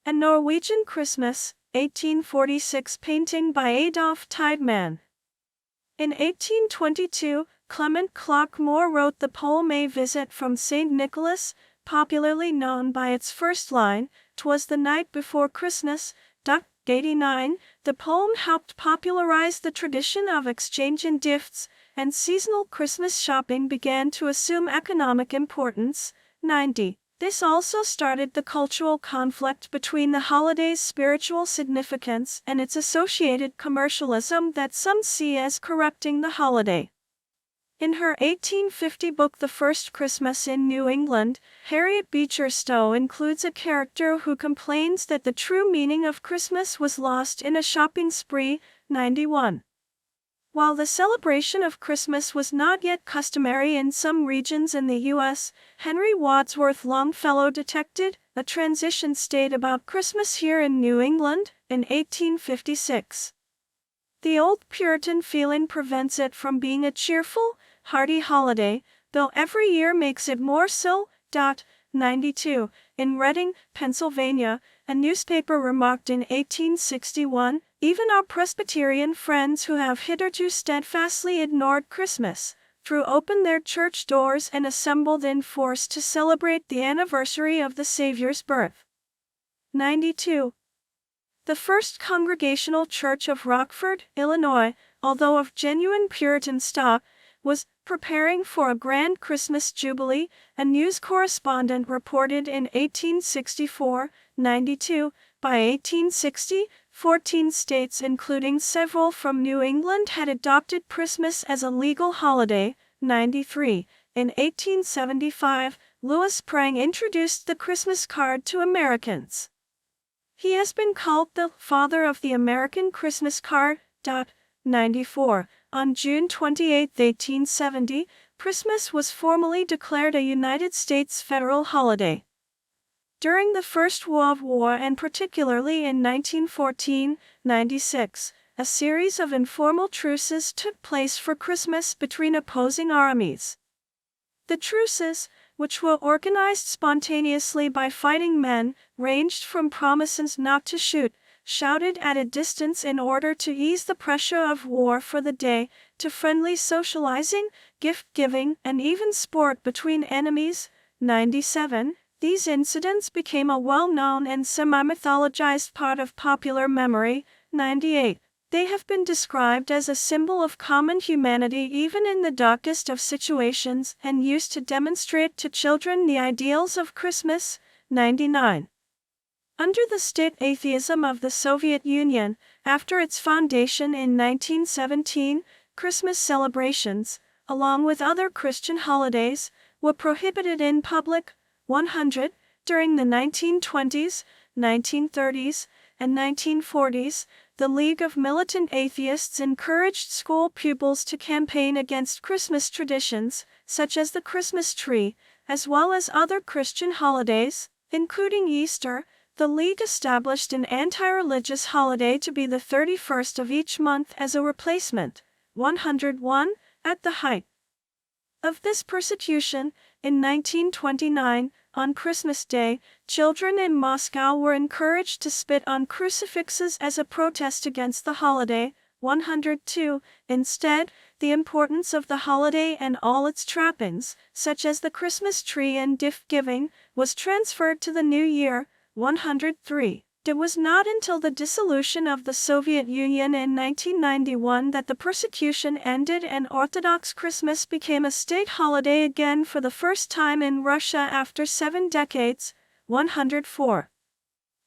A Norwegian Christmas, 1846 painting by Adolf Tideman. In 1822, Clement Clarke Moore wrote the poem A Visit from St. Nicholas, popularly known by its first line, "'Twas the night before Christmas." 89. The poem helped popularize the tradition of exchanging gifts, and seasonal Christmas shopping began to assume economic importance. 90. This also started the cultural conflict between the holiday's spiritual significance and its associated commercialism that some see as corrupting the holiday. In her 1850 book The First Christmas in New England, Harriet Beecher Stowe includes a character who complains that the true meaning of Christmas was lost in a shopping spree. 91. While the celebration of Christmas was not yet customary in some regions in the U.S., Henry Wadsworth Longfellow detected a transition state about Christmas here in New England in 1856. The old Puritan feeling prevents it from being a cheerful, hearty holiday, though every year makes it more so. 92. In Reading, Pennsylvania, a newspaper remarked in 1861, "Even our Presbyterian friends who have hitherto steadfastly ignored Christmas, threw open their church doors and assembled in force to celebrate the anniversary of the Savior's birth." 92. The First Congregational Church of Rockford, Illinois, although of genuine Puritan stock, was preparing for a grand Christmas jubilee, a news correspondent reported in 1864. 92. By 1860, 14 states including several from New England had adopted Christmas as a legal holiday. 93. In 1875, Louis Prang introduced the Christmas card to Americans. He has been called the father of the American Christmas card. 94. On June 28, 1870, Christmas was formally declared a United States federal holiday. During the First World War and particularly in 1914-96, a series of informal truces took place for Christmas between opposing armies. The truces, which were organized spontaneously by fighting men, ranged from promises not to shoot, shouted at a distance in order to ease the pressure of war for the day, to friendly socializing, gift-giving, and even sport between enemies. 97. These incidents became a well-known and semi-mythologized part of popular memory. 98. They have been described as a symbol of common humanity even in the darkest of situations and used to demonstrate to children the ideals of Christmas. 99. Under the state atheism of the Soviet Union, after its foundation in 1917, Christmas celebrations, along with other Christian holidays, were prohibited in public. 100. During the 1920s, 1930s, and 1940s, the League of Militant Atheists encouraged school pupils to campaign against Christmas traditions, such as the Christmas tree, as well as other Christian holidays, including Easter. The League established an anti-religious holiday to be the 31st of each month as a replacement. 101. At the height of this persecution, in 1929, on Christmas Day, children in Moscow were encouraged to spit on crucifixes as a protest against the holiday. 102. Instead, the importance of the holiday and all its trappings, such as the Christmas tree and gift-giving, was transferred to the new year. 103. It was not until the dissolution of the Soviet Union in 1991 that the persecution ended and Orthodox Christmas became a state holiday again for the first time in Russia after 7 decades. 104.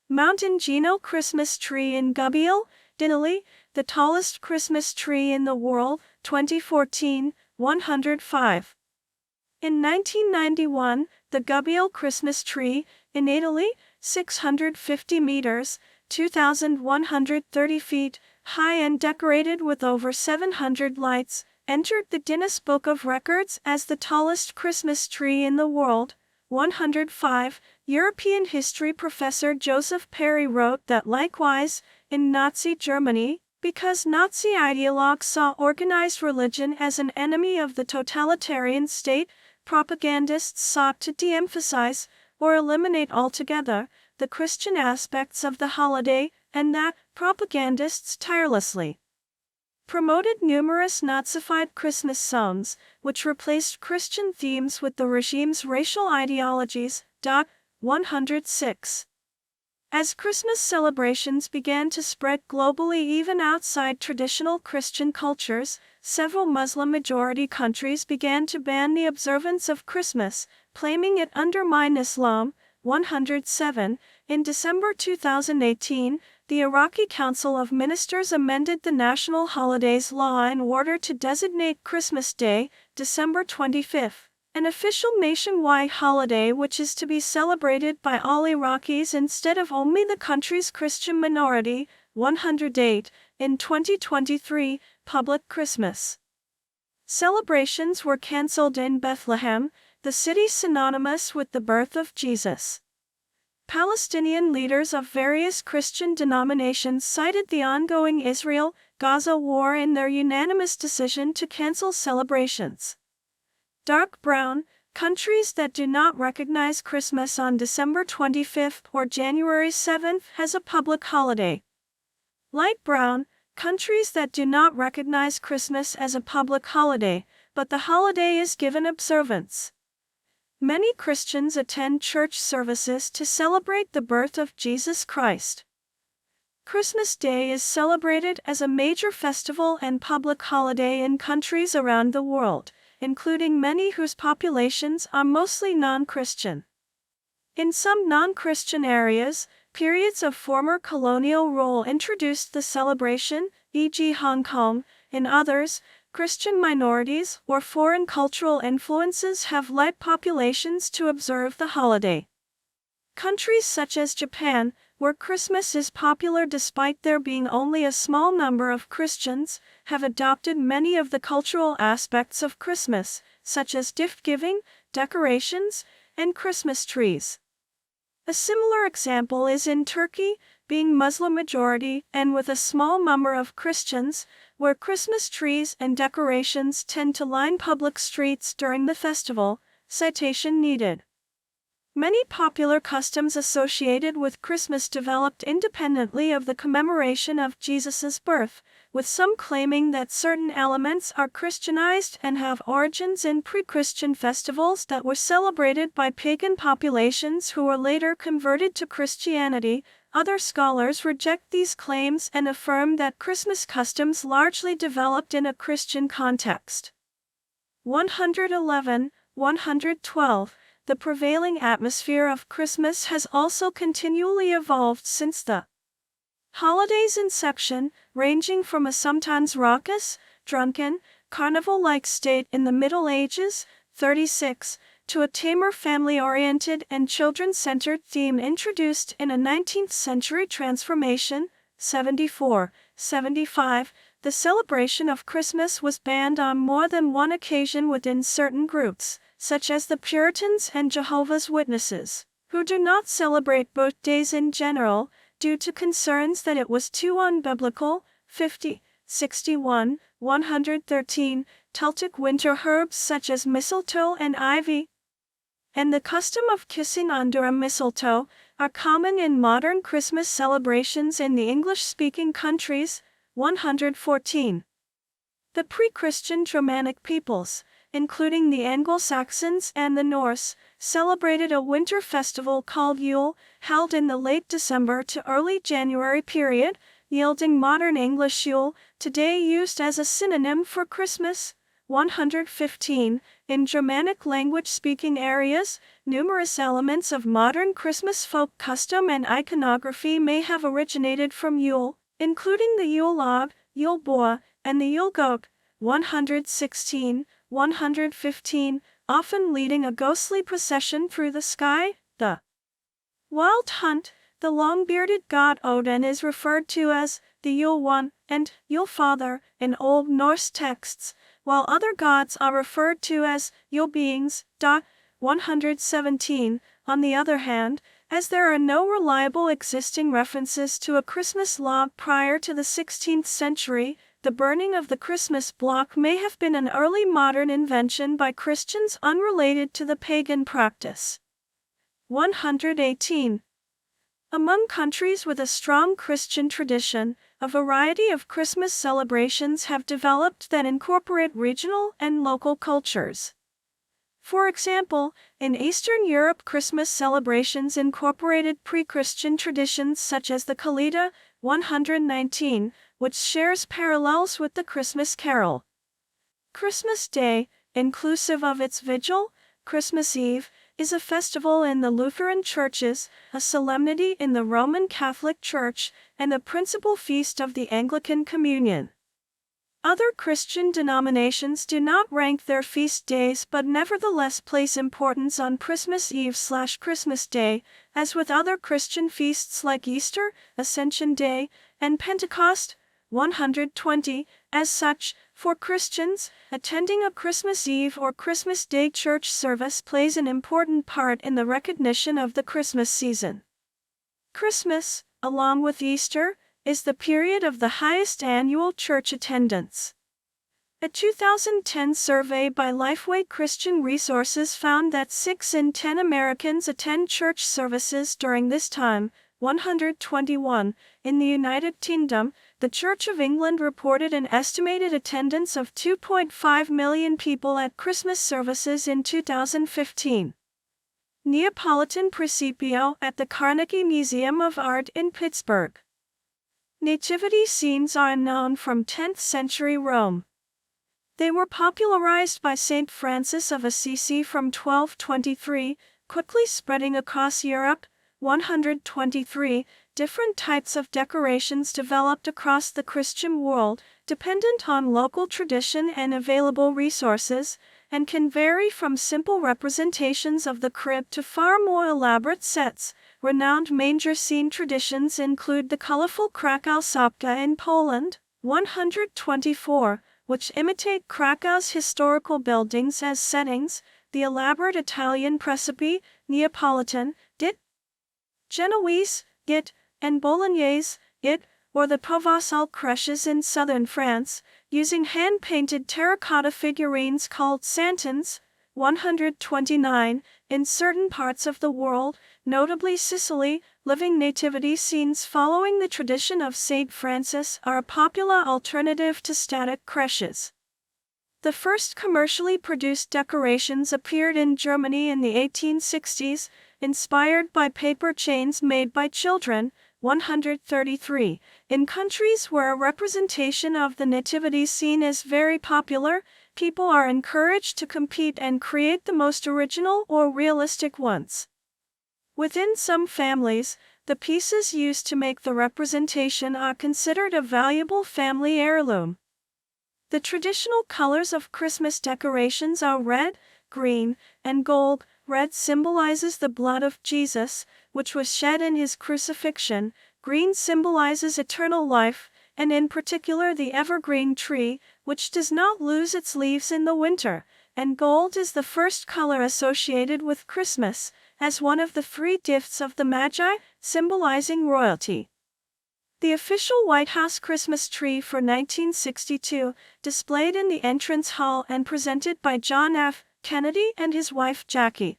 Mount Ingino Christmas tree in Gubbio, Italy, the tallest Christmas tree in the world, 2014, 105. In 1991, the Gubbio Christmas tree, in Italy, 650 meters, 2,130 feet, high and decorated with over 700 lights, entered the Guinness Book of Records as the tallest Christmas tree in the world. 105. European history professor Joseph Perry wrote that likewise, in Nazi Germany, because Nazi ideologues saw organized religion as an enemy of the totalitarian state, propagandists sought to de-emphasize, or eliminate altogether, the Christian aspects of the holiday, and that propagandists tirelessly promoted numerous Nazified Christmas songs, which replaced Christian themes with the regime's racial ideologies. 106. As Christmas celebrations began to spread globally even outside traditional Christian cultures, several Muslim-majority countries began to ban the observance of Christmas, claiming it undermined Islam. 107. In December 2018, the Iraqi Council of Ministers amended the national holidays law in order to designate Christmas Day, December 25, an official nationwide holiday which is to be celebrated by all Iraqis instead of only the country's Christian minority. 108. In 2023, public Christmas celebrations were cancelled in Bethlehem, the city synonymous with the birth of Jesus. Palestinian leaders of various Christian denominations cited the ongoing Israel-Gaza war in their unanimous decision to cancel celebrations. Dark brown, countries that do not recognize Christmas on December 25 or January 7 as a public holiday. Light brown, countries that do not recognize Christmas as a public holiday, but the holiday is given observance. Many Christians attend church services to celebrate the birth of Jesus Christ. Christmas Day is celebrated as a major festival and public holiday in countries around the world, including many whose populations are mostly non-Christian. In some non-Christian areas, periods of former colonial rule introduced the celebration, e.g. Hong Kong. In others, Christian minorities or foreign cultural influences have led populations to observe the holiday. Countries such as Japan, where Christmas is popular despite there being only a small number of Christians, have adopted many of the cultural aspects of Christmas, such as gift-giving, decorations, and Christmas trees. A similar example is in Turkey, being Muslim-majority and with a small number of Christians, where Christmas trees and decorations tend to line public streets during the festival. Citation needed. Many popular customs associated with Christmas developed independently of the commemoration of Jesus' birth, with some claiming that certain elements are Christianized and have origins in pre-Christian festivals that were celebrated by pagan populations who were later converted to Christianity. Other scholars reject these claims and affirm that Christmas customs largely developed in a Christian context. 111, 112. The prevailing atmosphere of Christmas has also continually evolved since the holiday's inception, ranging from a sometimes raucous, drunken, carnival-like state in the Middle Ages, 36, to a tamer family-oriented and children-centered theme introduced in a 19th-century transformation, 74, 75. The celebration of Christmas was banned on more than one occasion within certain groups, such as the Puritans and Jehovah's Witnesses, who do not celebrate birthdays in general, due to concerns that it was too unbiblical. 50, 61, 113. Celtic winter herbs such as mistletoe and ivy, and the custom of kissing under a mistletoe, are common in modern Christmas celebrations in the English-speaking countries. 114. The pre-Christian Germanic peoples, including the Anglo-Saxons and the Norse, celebrated a winter festival called Yule, held in the late December to early January period, yielding modern English Yule, today used as a synonym for Christmas. 115. In Germanic language-speaking areas, numerous elements of modern Christmas folk custom and iconography may have originated from Yule, including the Yule log, Yule boa, and the Yule goat. 116. 115. Often leading a ghostly procession through the sky, the Wild Hunt. The long-bearded god Odin is referred to as the Yule One and Yule Father in Old Norse texts, while other gods are referred to as Yule beings. 117. On the other hand, as there are no reliable existing references to a Christmas log prior to the 16th century, the burning of the Christmas block may have been an early modern invention by Christians unrelated to the pagan practice. 118. Among countries with a strong Christian tradition, a variety of Christmas celebrations have developed that incorporate regional and local cultures. For example, in Eastern Europe, Christmas celebrations incorporated pre-Christian traditions such as the Kalida, 119, which shares parallels with the Christmas carol. Christmas Day, inclusive of its vigil, Christmas Eve, is a festival in the Lutheran churches, a solemnity in the Roman Catholic Church, and the principal feast of the Anglican Communion. Other Christian denominations do not rank their feast days but nevertheless place importance on Christmas Eve/Christmas Day, as with other Christian feasts like Easter, Ascension Day, and Pentecost. 120. As such, for Christians, attending a Christmas Eve or Christmas Day church service plays an important part in the recognition of the Christmas season. Christmas, along with Easter, is the period of the highest annual church attendance. A 2010 survey by Lifeway Christian Resources found that 6 in 10 Americans attend church services during this time. 121. In the United Kingdom, the Church of England reported an estimated attendance of 2.5 million people at Christmas services in 2015. Neapolitan Presepio at the Carnegie Museum of Art in Pittsburgh. Nativity scenes are known from 10th century Rome. They were popularized by Saint Francis of Assisi from 1223, quickly spreading across Europe. 123. Different types of decorations developed across the Christian world, dependent on local tradition and available resources, and can vary from simple representations of the crib to far more elaborate sets. Renowned manger scene traditions include the colorful Krakow Sapka in Poland. 124, which imitate Krakow's historical buildings as settings, the elaborate Italian Presepe, Neapolitan, dit, Genoese, it, and Bolognese, it, or the Provençal creches in southern France, using hand-painted terracotta figurines called santons. 129. In certain parts of the world, notably Sicily, living nativity scenes following the tradition of Saint Francis are a popular alternative to static creches. The first commercially produced decorations appeared in Germany in the 1860s, inspired by paper chains made by children. 133. In countries where a representation of the nativity scene is very popular, people are encouraged to compete and create the most original or realistic ones. Within some families, the pieces used to make the representation are considered a valuable family heirloom. The traditional colors of Christmas decorations are red, green, and gold. Red symbolizes the blood of Jesus, which was shed in his crucifixion. Green symbolizes eternal life, and in particular the evergreen tree, which does not lose its leaves in the winter. And gold is the first color associated with Christmas, as one of the 3 gifts of the Magi, symbolizing royalty. The official White House Christmas tree for 1962, displayed in the entrance hall and presented by John F. Kennedy and his wife Jackie.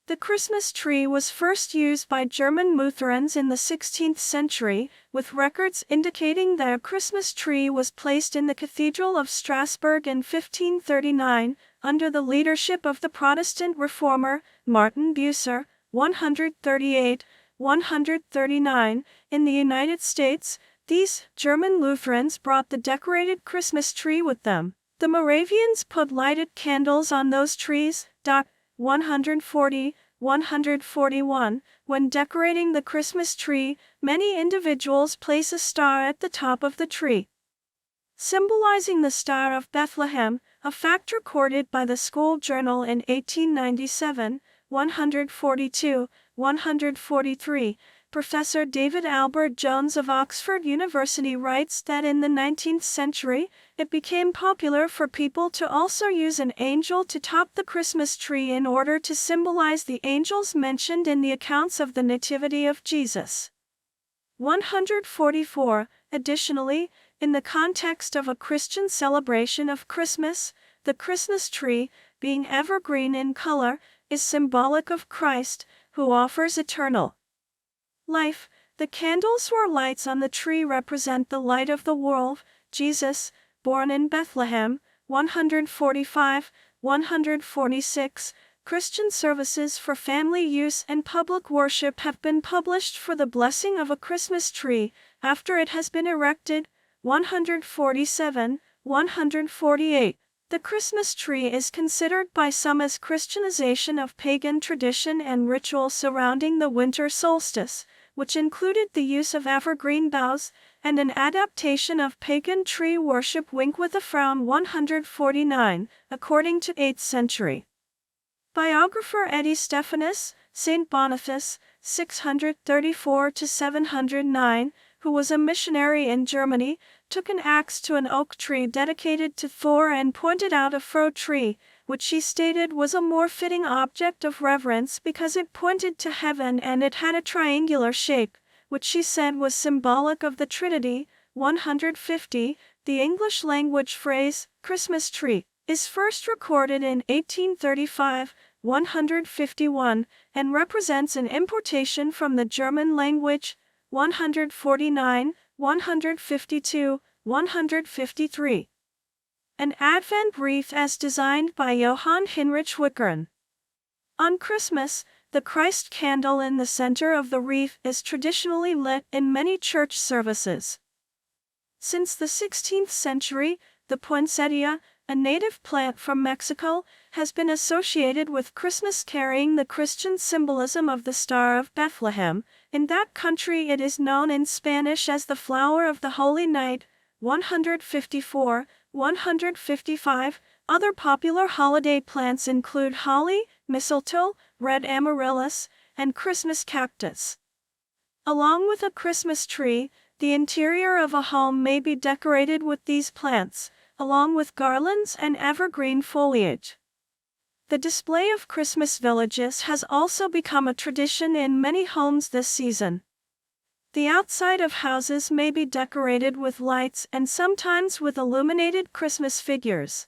The Christmas tree was first used by German Lutherans in the 16th century, with records indicating that a Christmas tree was placed in the Cathedral of Strasbourg in 1539, under the leadership of the Protestant reformer, Martin Bucer. 138. 139. In the United States, these German Lutherans brought the decorated Christmas tree with them. The Moravians put lighted candles on those trees. 140, 141. When decorating the Christmas tree, many individuals place a star at the top of the tree, symbolizing the Star of Bethlehem, a fact recorded by the School Journal in 1897. 142, 143. Professor David Albert Jones of Oxford University writes that in the 19th century, it became popular for people to also use an angel to top the Christmas tree in order to symbolize the angels mentioned in the accounts of the Nativity of Jesus. 144. Additionally, in the context of a Christian celebration of Christmas, the Christmas tree, being evergreen in color, is symbolic of Christ, who offers eternal life. The candles or lights on the tree represent the light of the world, Jesus, born in Bethlehem. 145, 146. Christian services for family use and public worship have been published for the blessing of a Christmas tree after it has been erected. 147, 148. The Christmas tree is considered by some as Christianization of pagan tradition and ritual surrounding the winter solstice, which included the use of evergreen boughs, and an adaptation of pagan tree worship. Wink with a frown. 149, according to 8th century biographer Eddie Stephanus, St. Boniface, 634–709, who was a missionary in Germany, took an axe to an oak tree dedicated to Thor and pointed out a fir tree, which he stated was a more fitting object of reverence because it pointed to heaven and it had a triangular shape, which she said was symbolic of the Trinity. 150. The English language phrase, Christmas tree, is first recorded in 1835, 151, and represents an importation from the German language. 149, 152, 153. An Advent wreath as designed by Johann Heinrich Wickern. On Christmas, the Christ candle in the center of the wreath is traditionally lit in many church services. Since the 16th century, the poinsettia, a native plant from Mexico, has been associated with Christmas, carrying the Christian symbolism of the Star of Bethlehem. In that country it is known in Spanish as the flower of the Holy Night. 154, 155. Other popular holiday plants include holly, mistletoe, red amaryllis, and Christmas cactus. Along with a Christmas tree, the interior of a home may be decorated with these plants, along with garlands and evergreen foliage. The display of Christmas villages has also become a tradition in many homes this season. The outside of houses may be decorated with lights and sometimes with illuminated Christmas figures.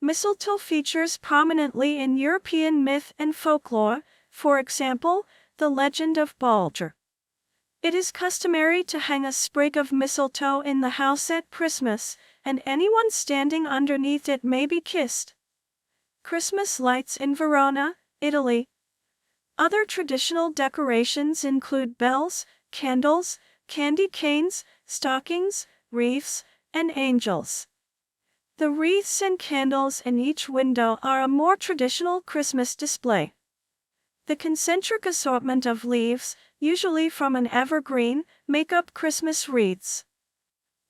Mistletoe features prominently in European myth and folklore, for example, the legend of Balder. It is customary to hang a sprig of mistletoe in the house at Christmas, and anyone standing underneath it may be kissed. Christmas lights in Verona, Italy. Other traditional decorations include bells, candles, candy canes, stockings, wreaths, and angels. The wreaths and candles in each window are a more traditional Christmas display. The concentric assortment of leaves, usually from an evergreen, make up Christmas wreaths.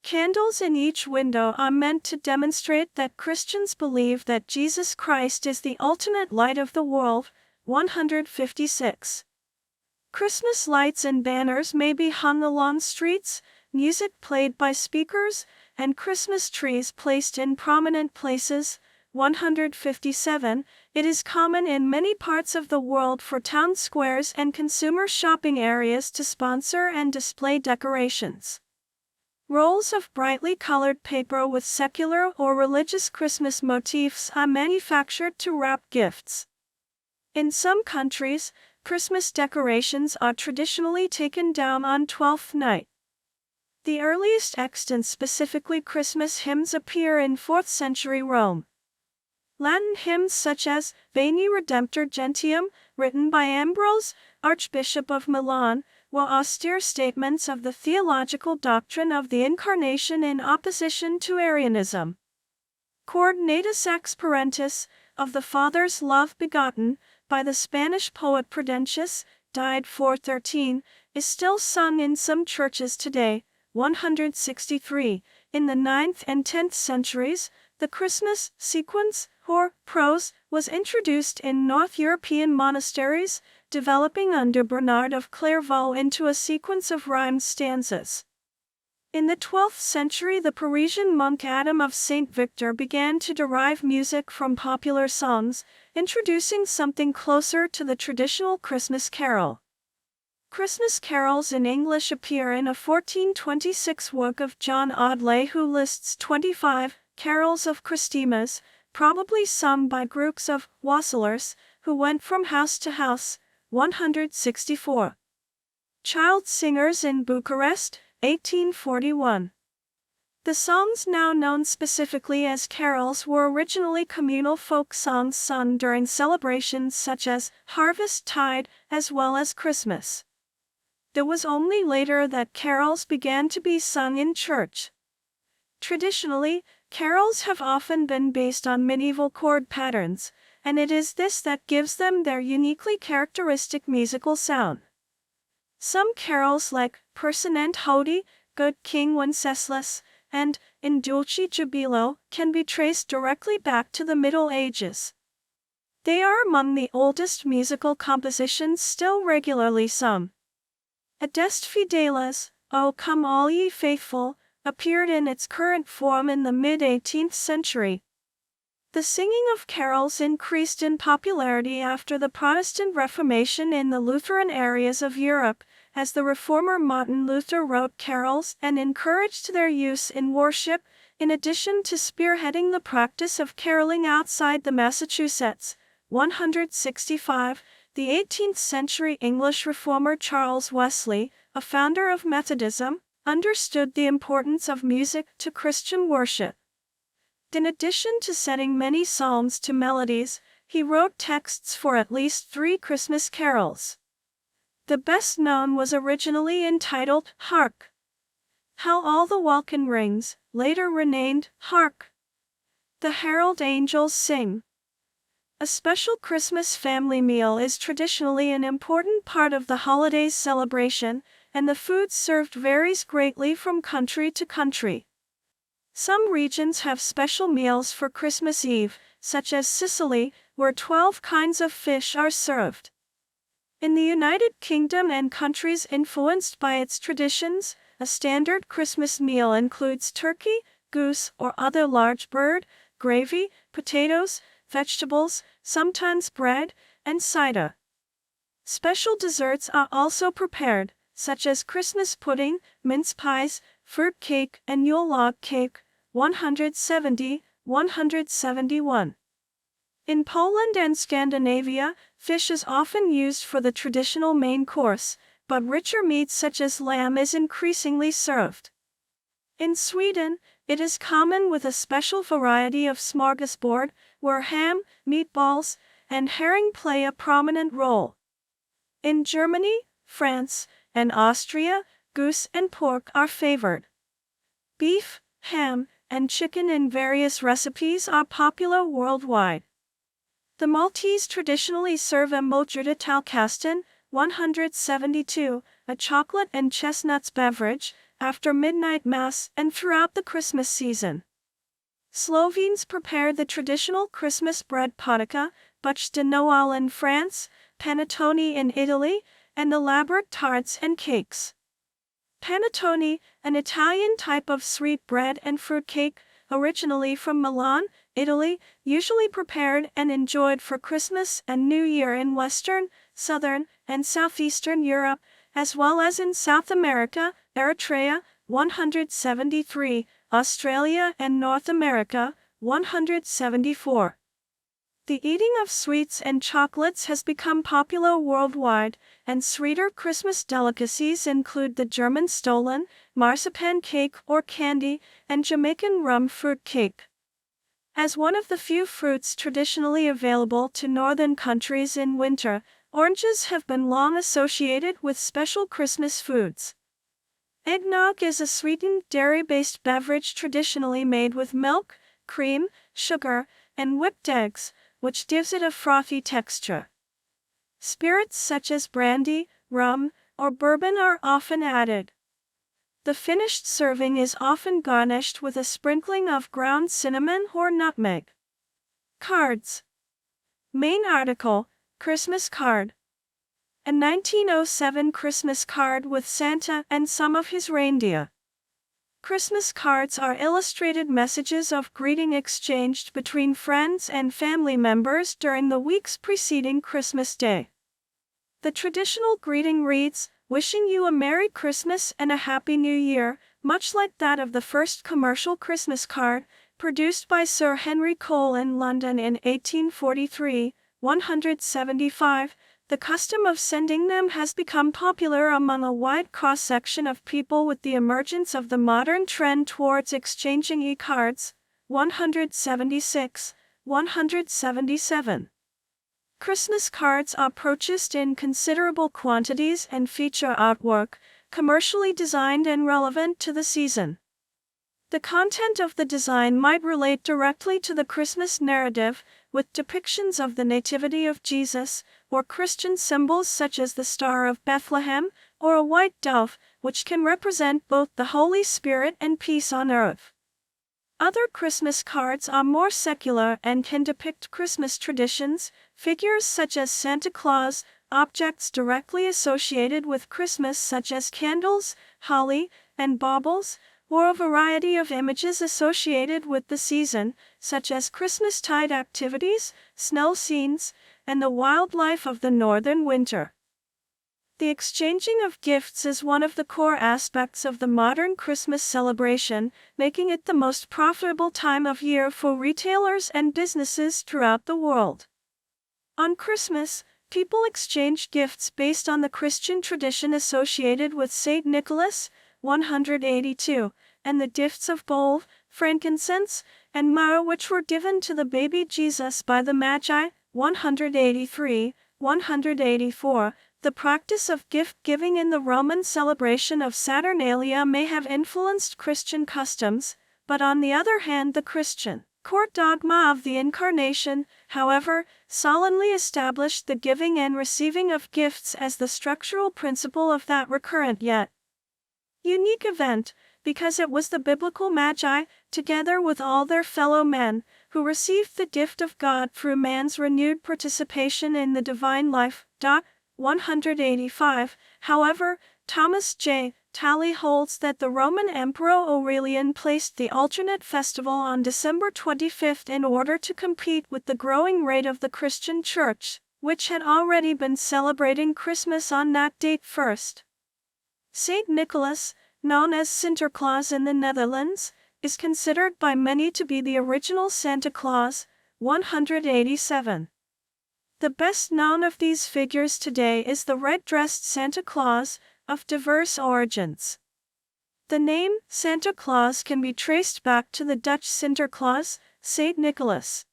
Candles in each window are meant to demonstrate that Christians believe that Jesus Christ is the ultimate light of the world. 156. Christmas lights and banners may be hung along streets, music played by speakers, and Christmas trees placed in prominent places. 157. It is common in many parts of the world for town squares and consumer shopping areas to sponsor and display decorations. Rolls of brightly colored paper with secular or religious Christmas motifs are manufactured to wrap gifts. In some countries, Christmas decorations are traditionally taken down on Twelfth Night. The earliest extant specifically Christmas hymns appear in 4th century Rome. Latin hymns such as Veni Redemptor Gentium, written by Ambrose, Archbishop of Milan, were austere statements of the theological doctrine of the Incarnation in opposition to Arianism. Coordinatus ex parentis, of the Father's love begotten, by the Spanish poet Prudentius, died 413, is still sung in some churches today. 163. In the 9th and 10th centuries, the Christmas sequence, or prose, was introduced in North European monasteries, developing under Bernard of Clairvaux into a sequence of rhymed stanzas. In the 12th century, the Parisian monk Adam of St. Victor began to derive music from popular songs, introducing something closer to the traditional Christmas carol. Christmas carols in English appear in a 1426 work of John Audley, who lists 25 carols of Christmas, probably sung by groups of wassailers who went from house to house. 164. Child Singers in Bucharest, 1841. The songs now known specifically as carols were originally communal folk songs sung during celebrations such as Harvest Tide as well as Christmas. It was only later that carols began to be sung in church. Traditionally, carols have often been based on medieval chord patterns, and it is this that gives them their uniquely characteristic musical sound. Some carols like Personent Hodi, Good King Wenceslas, and In Dulci Jubilo can be traced directly back to the Middle Ages. They are among the oldest musical compositions still regularly sung. Adest Fideles, O Come All Ye Faithful, appeared in its current form in the mid-18th century. The singing of carols increased in popularity after the Protestant Reformation in the Lutheran areas of Europe, as the reformer Martin Luther wrote carols and encouraged their use in worship, in addition to spearheading the practice of caroling outside the Massachusetts. 165. The 18th-century English reformer Charles Wesley, a founder of Methodism, understood the importance of music to Christian worship. In addition to setting many psalms to melodies, he wrote texts for at least 3 Christmas carols. The best known was originally entitled Hark! How All the Welkin Rings, later renamed Hark! The Herald Angels Sing. A special Christmas family meal is traditionally an important part of the holiday's celebration, and the food served varies greatly from country to country. Some regions have special meals for Christmas Eve, such as Sicily, where 12 kinds of fish are served. In the United Kingdom and countries influenced by its traditions, a standard Christmas meal includes turkey, goose or other large bird, gravy, potatoes, vegetables, sometimes bread, and cider. Special desserts are also prepared, such as Christmas pudding, mince pies, fruit cake, and Yule log cake. 170, 171. In Poland and Scandinavia, fish is often used for the traditional main course, but richer meats such as lamb is increasingly served. In Sweden, it is common with a special variety of smorgasbord, where ham, meatballs, and herring play a prominent role. In Germany, France, and Austria, goose and pork are favored. Beef, ham, and chicken in various recipes are popular worldwide. The Maltese traditionally serve a Mojita Talkasten, 172, a chocolate and chestnuts beverage, after midnight mass and throughout the Christmas season. Slovenes prepare the traditional Christmas bread patica, bûche de Noël in France, panettone in Italy, and elaborate tarts and cakes. Panettone, an Italian type of sweet bread and fruit cake, originally from Milan, Italy, usually prepared and enjoyed for Christmas and New Year in Western, Southern, and Southeastern Europe, as well as in South America, Eritrea, 173, Australia and North America, 174. The eating of sweets and chocolates has become popular worldwide, and sweeter Christmas delicacies include the German Stollen, marzipan cake or candy, and Jamaican rum fruit cake. As one of the few fruits traditionally available to northern countries in winter, oranges have been long associated with special Christmas foods. Eggnog is a sweetened dairy-based beverage traditionally made with milk, cream, sugar, and whipped eggs, which gives it a frothy texture. Spirits such as brandy, rum, or bourbon are often added. The finished serving is often garnished with a sprinkling of ground cinnamon or nutmeg. Cards. Main article, Christmas card. A 1907 Christmas card with Santa and some of his reindeer. Christmas cards are illustrated messages of greeting exchanged between friends and family members during the weeks preceding Christmas Day. The traditional greeting reads, "Wishing you a Merry Christmas and a Happy New Year," much like that of the first commercial Christmas card, produced by Sir Henry Cole in London in 1843, 175. The custom of sending them has become popular among a wide cross-section of people with the emergence of the modern trend towards exchanging e-cards, 176, 177. Christmas cards are purchased in considerable quantities and feature artwork, commercially designed and relevant to the season. The content of the design might relate directly to the Christmas narrative, with depictions of the Nativity of Jesus, or Christian symbols such as the Star of Bethlehem, or a white dove, which can represent both the Holy Spirit and peace on earth. Other Christmas cards are more secular and can depict Christmas traditions, figures such as Santa Claus, objects directly associated with Christmas such as candles, holly, and baubles, or a variety of images associated with the season, such as Christmastide activities, snow scenes, and the wildlife of the northern winter. The exchanging of gifts is one of the core aspects of the modern Christmas celebration, making it the most profitable time of year for retailers and businesses throughout the world. On Christmas, people exchange gifts based on the Christian tradition associated with Saint Nicholas, 182, and the gifts of gold, frankincense, and myrrh which were given to the baby Jesus by the Magi, 183, 184. The practice of gift-giving in the Roman celebration of Saturnalia may have influenced Christian customs, but on the other hand the Christian court dogma of the Incarnation, however, solemnly established the giving and receiving of gifts as the structural principle of that recurrent yet unique event, because it was the biblical Magi, together with all their fellow men, who received the gift of God through man's renewed participation in the divine life. 185. However, Thomas J. Talley holds that the Roman Emperor Aurelian placed the alternate festival on December 25 in order to compete with the growing rate of the Christian Church, which had already been celebrating Christmas on that date first. Saint Nicholas, known as Sinterklaas in the Netherlands, is considered by many to be the original Santa Claus, 187. The best known of these figures today is the red-dressed Santa Claus, of diverse origins. The name Santa Claus can be traced back to the Dutch Sinterklaas, Saint Nicholas.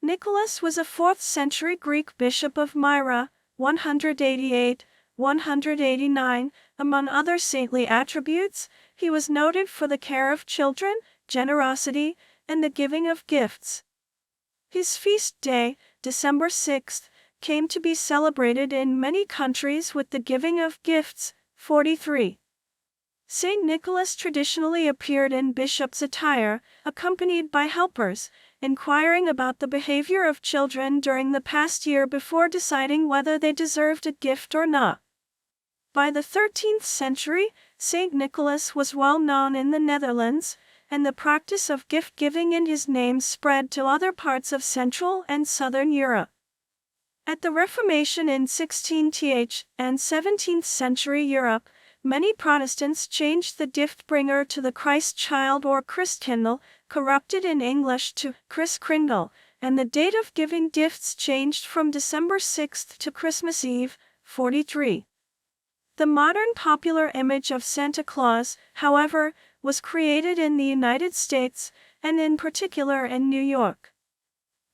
Nicholas was a 4th century Greek bishop of Myra, 188, 189. Among other saintly attributes, he was noted for the care of children, generosity, and the giving of gifts. His feast day, December 6, came to be celebrated in many countries with the giving of gifts, 43. Saint Nicholas traditionally appeared in bishop's attire, accompanied by helpers, inquiring about the behavior of children during the past year before deciding whether they deserved a gift or not. By the 13th century, Saint Nicholas was well known in the Netherlands, and the practice of gift-giving in his name spread to other parts of Central and Southern Europe. At the Reformation in 16th and 17th century Europe, many Protestants changed the gift-bringer to the Christ child or Christkindl, corrupted in English to Christkindl, and the date of giving gifts changed from December 6 to Christmas Eve, 43. The modern popular image of Santa Claus, however, was created in the United States, and in particular in New York.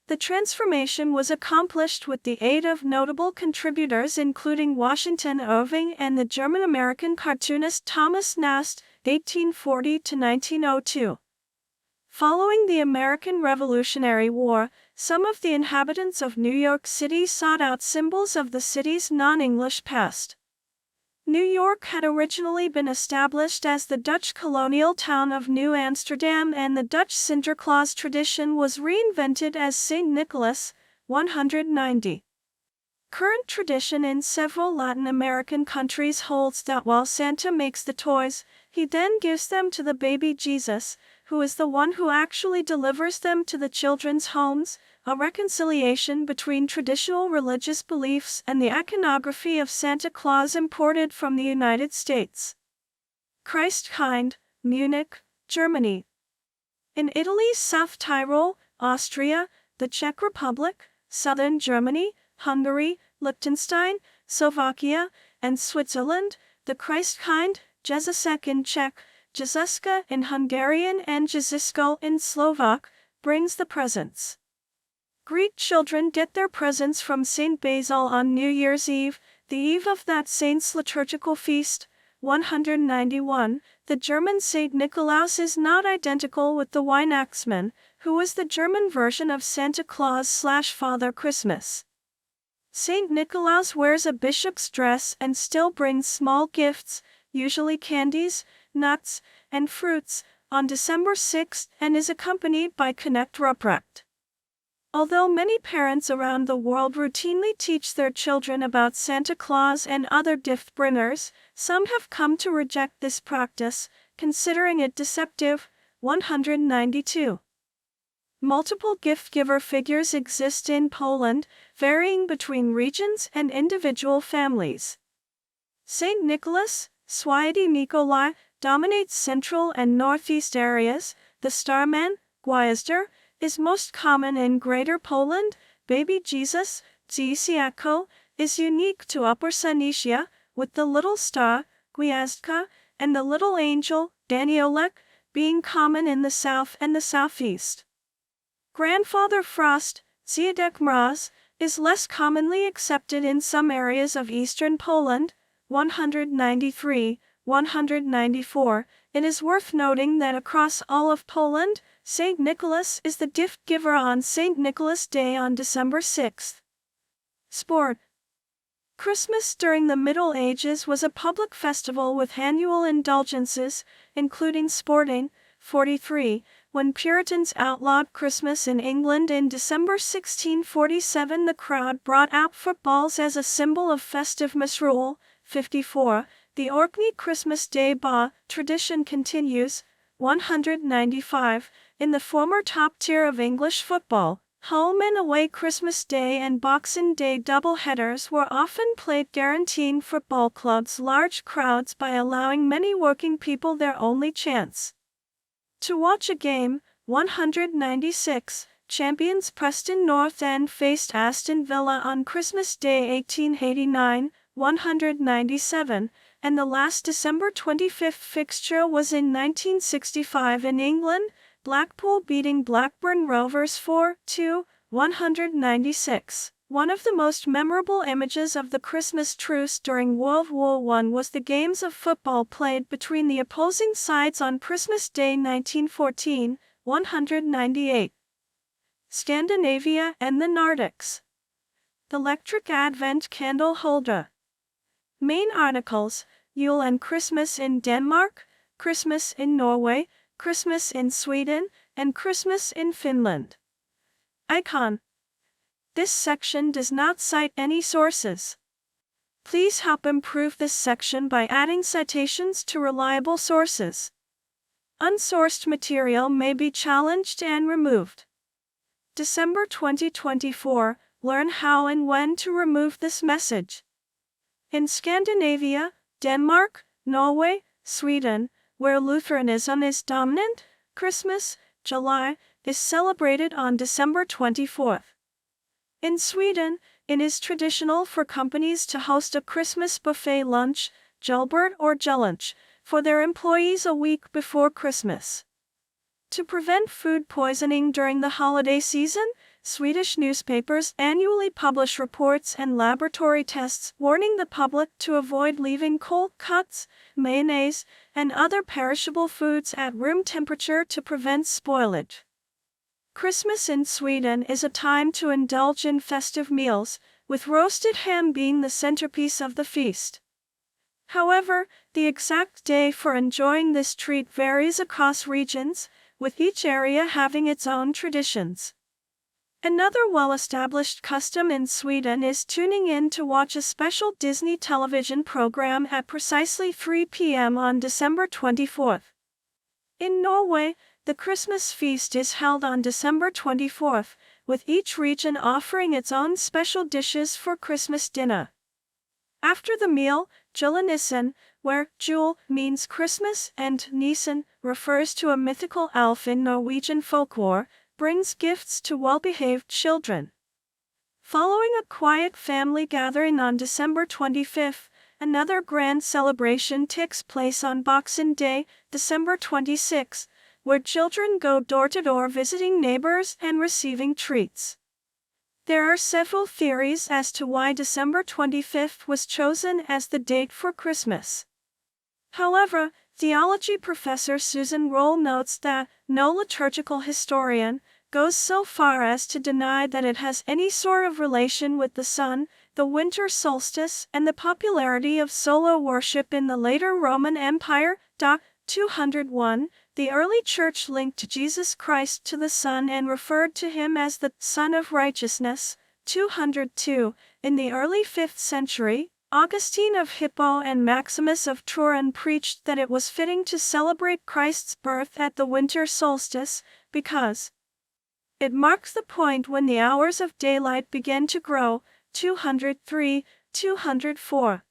The transformation was accomplished with the aid of notable contributors including Washington Irving and the German-American cartoonist Thomas Nast, 1840 to 1902. Following the American Revolutionary War, some of the inhabitants of New York City sought out symbols of the city's non-English past. New York had originally been established as the Dutch colonial town of New Amsterdam, and the Dutch Sinterklaas tradition was reinvented as St. Nicholas, 190. Current tradition in several Latin American countries holds that while Santa makes the toys, he then gives them to the baby Jesus, who is the one who actually delivers them to the children's homes, a reconciliation between traditional religious beliefs and the iconography of Santa Claus imported from the United States. Christkind, Munich, Germany. In Italy's South Tyrol, Austria, the Czech Republic, southern Germany, Hungary, Liechtenstein, Slovakia, and Switzerland, the Christkind, Ježíšek in Czech, Jezuska in Hungarian and Jezisko in Slovak, brings the presents. Greek children get their presents from Saint Basil on New Year's Eve, the eve of that saint's liturgical feast. 191. The German Saint Nikolaus is not identical with the Weihnachtsmann, who was the German version of Santa Claus/Father Christmas. Saint Nikolaus wears a bishop's dress and still brings small gifts, usually candies, nuts, and fruits, on December 6 and is accompanied by Knecht Ruprecht. Although many parents around the world routinely teach their children about Santa Claus and other gift bringers, some have come to reject this practice, considering it deceptive. 192. Multiple gift-giver figures exist in Poland, varying between regions and individual families. Saint Nicholas, Święty Mikołaj, dominates central and northeast areas. The Starman, Gwiazder, is most common in Greater Poland. Baby Jesus, Dzieciako, is unique to Upper Silesia, with the little star, Gwiazdka, and the little angel, Danielek, being common in the south and the southeast. Grandfather Frost, Dziadek Mraz, is less commonly accepted in some areas of eastern Poland. 193, 194. It is worth noting that across all of Poland, St. Nicholas is the gift giver on St. Nicholas Day on December 6. Sport. Christmas during the Middle Ages was a public festival with annual indulgences, including sporting. 43. When Puritans outlawed Christmas in England in December 1647, the crowd brought out footballs as a symbol of festive misrule. 54. The Orkney Christmas Day Ba tradition continues. 195. In the former top tier of English football, home and away Christmas Day and Boxing Day double-headers were often played, guaranteeing football clubs large crowds by allowing many working people their only chance to watch a game. 196. Champions Preston North End faced Aston Villa on Christmas Day 1889. 197. And the last December 25 fixture was in 1965 in England, Blackpool beating Blackburn Rovers 4-2. 196. One of the most memorable images of the Christmas truce during World War I was the games of football played between the opposing sides on Christmas Day 1914. 198. Scandinavia and the Nordics. The Electric Advent Candle Holder. Main articles: Yule and Christmas in Denmark, Christmas in Norway, Christmas in Sweden, and Christmas in Finland. Icon. This section does not cite any sources. Please help improve this section by adding citations to reliable sources. Unsourced material may be challenged and removed. December 2024. Learn how and when to remove this message. In Scandinavia, Denmark, Norway, Sweden, where Lutheranism is dominant, Christmas, July, is celebrated on December 24th. In Sweden, it is traditional for companies to host a Christmas buffet lunch, julbord or jullunch, for their employees a week before Christmas. To prevent food poisoning during the holiday season, Swedish newspapers annually publish reports and laboratory tests warning the public to avoid leaving cold cuts, mayonnaise, and other perishable foods at room temperature to prevent spoilage. Christmas in Sweden is a time to indulge in festive meals, with roasted ham being the centerpiece of the feast. However, the exact day for enjoying this treat varies across regions, with each area having its own traditions. Another well-established custom in Sweden is tuning in to watch a special Disney television program at precisely 3 p.m. on December 24th. In Norway, the Christmas feast is held on December 24th, with each region offering its own special dishes for Christmas dinner. After the meal, julenissen, where jul means Christmas and nissen refers to a mythical elf in Norwegian folklore, brings gifts to well-behaved children. Following a quiet family gathering on December 25th, another grand celebration takes place on Boxing Day, December 26th, where children go door to door visiting neighbors and receiving treats. There are several theories as to why December 25th was chosen as the date for Christmas. However, theology professor Susan Roll notes that no liturgical historian goes so far as to deny that it has any sort of relation with the sun, the winter solstice, and the popularity of solar worship in the later Roman Empire. 201, the early church linked Jesus Christ to the sun and referred to him as the Son of Righteousness. 202, in the early 5th century, Augustine of Hippo and Maximus of Turin preached that it was fitting to celebrate Christ's birth at the winter solstice, because it marks the point when the hours of daylight begin to grow. 203, 204.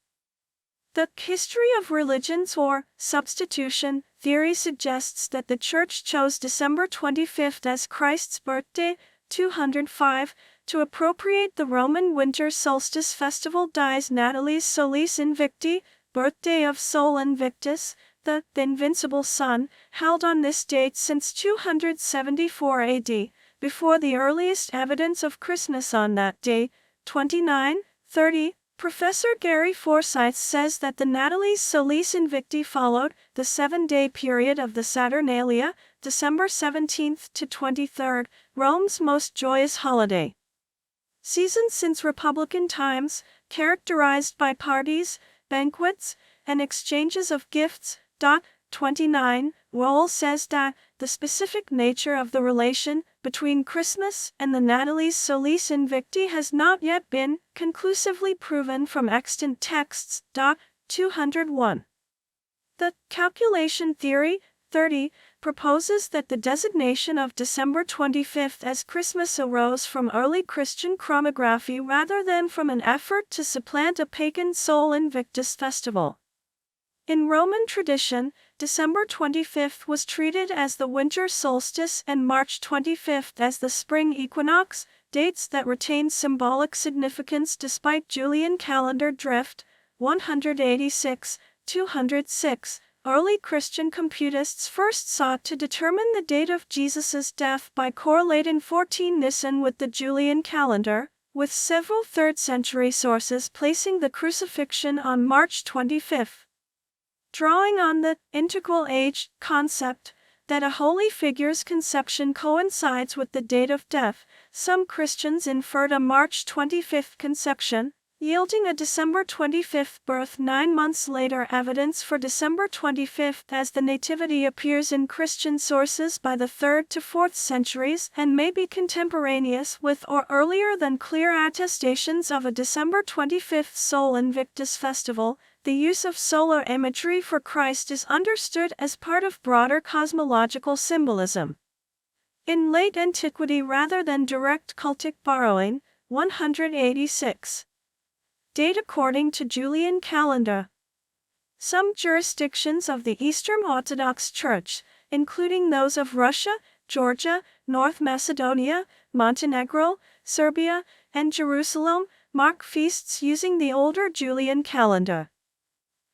The history of religions or substitution theory suggests that the Church chose December 25th as Christ's birthday, 205, to appropriate the Roman winter solstice festival Dies Natalis Solis Invicti, birthday of Sol Invictus, the invincible sun, held on this date since 274 AD, before the earliest evidence of Christmas on that day, 29, 30. Professor Gary Forsyth says that the Natalis Solis Invicti followed the 7-day period of the Saturnalia, December 17th to 23rd, Rome's most joyous holiday season since Republican times, characterized by parties, banquets, and exchanges of gifts. 29. Roll says that the specific nature of the relation between Christmas and the Natalis Solis Invicti has not yet been conclusively proven from extant texts. 201. The calculation theory, 30, proposes that the designation of December 25th as Christmas arose from early Christian chronography rather than from an effort to supplant a pagan Sol Invictus festival. In Roman tradition, December 25th was treated as the winter solstice and March 25th as the spring equinox, dates that retain symbolic significance despite Julian calendar drift. 186, 206. Early Christian computists first sought to determine the date of Jesus' death by correlating 14 Nisan with the Julian calendar, with several 3rd century sources placing the crucifixion on March 25th. Drawing on the integral age concept that a holy figure's conception coincides with the date of death, some Christians inferred a March 25th conception, yielding a December 25th birth 9 months later. Evidence for December 25th as the nativity appears in Christian sources by the 3rd to 4th centuries and may be contemporaneous with or earlier than clear attestations of a December 25th Sol Invictus festival. The use of solar imagery for Christ is understood as part of broader cosmological symbolism in late antiquity rather than direct cultic borrowing. 186. Date according to Julian calendar. Some jurisdictions of the Eastern Orthodox Church, including those of Russia, Georgia, North Macedonia, Montenegro, Serbia, and Jerusalem, mark feasts using the older Julian calendar.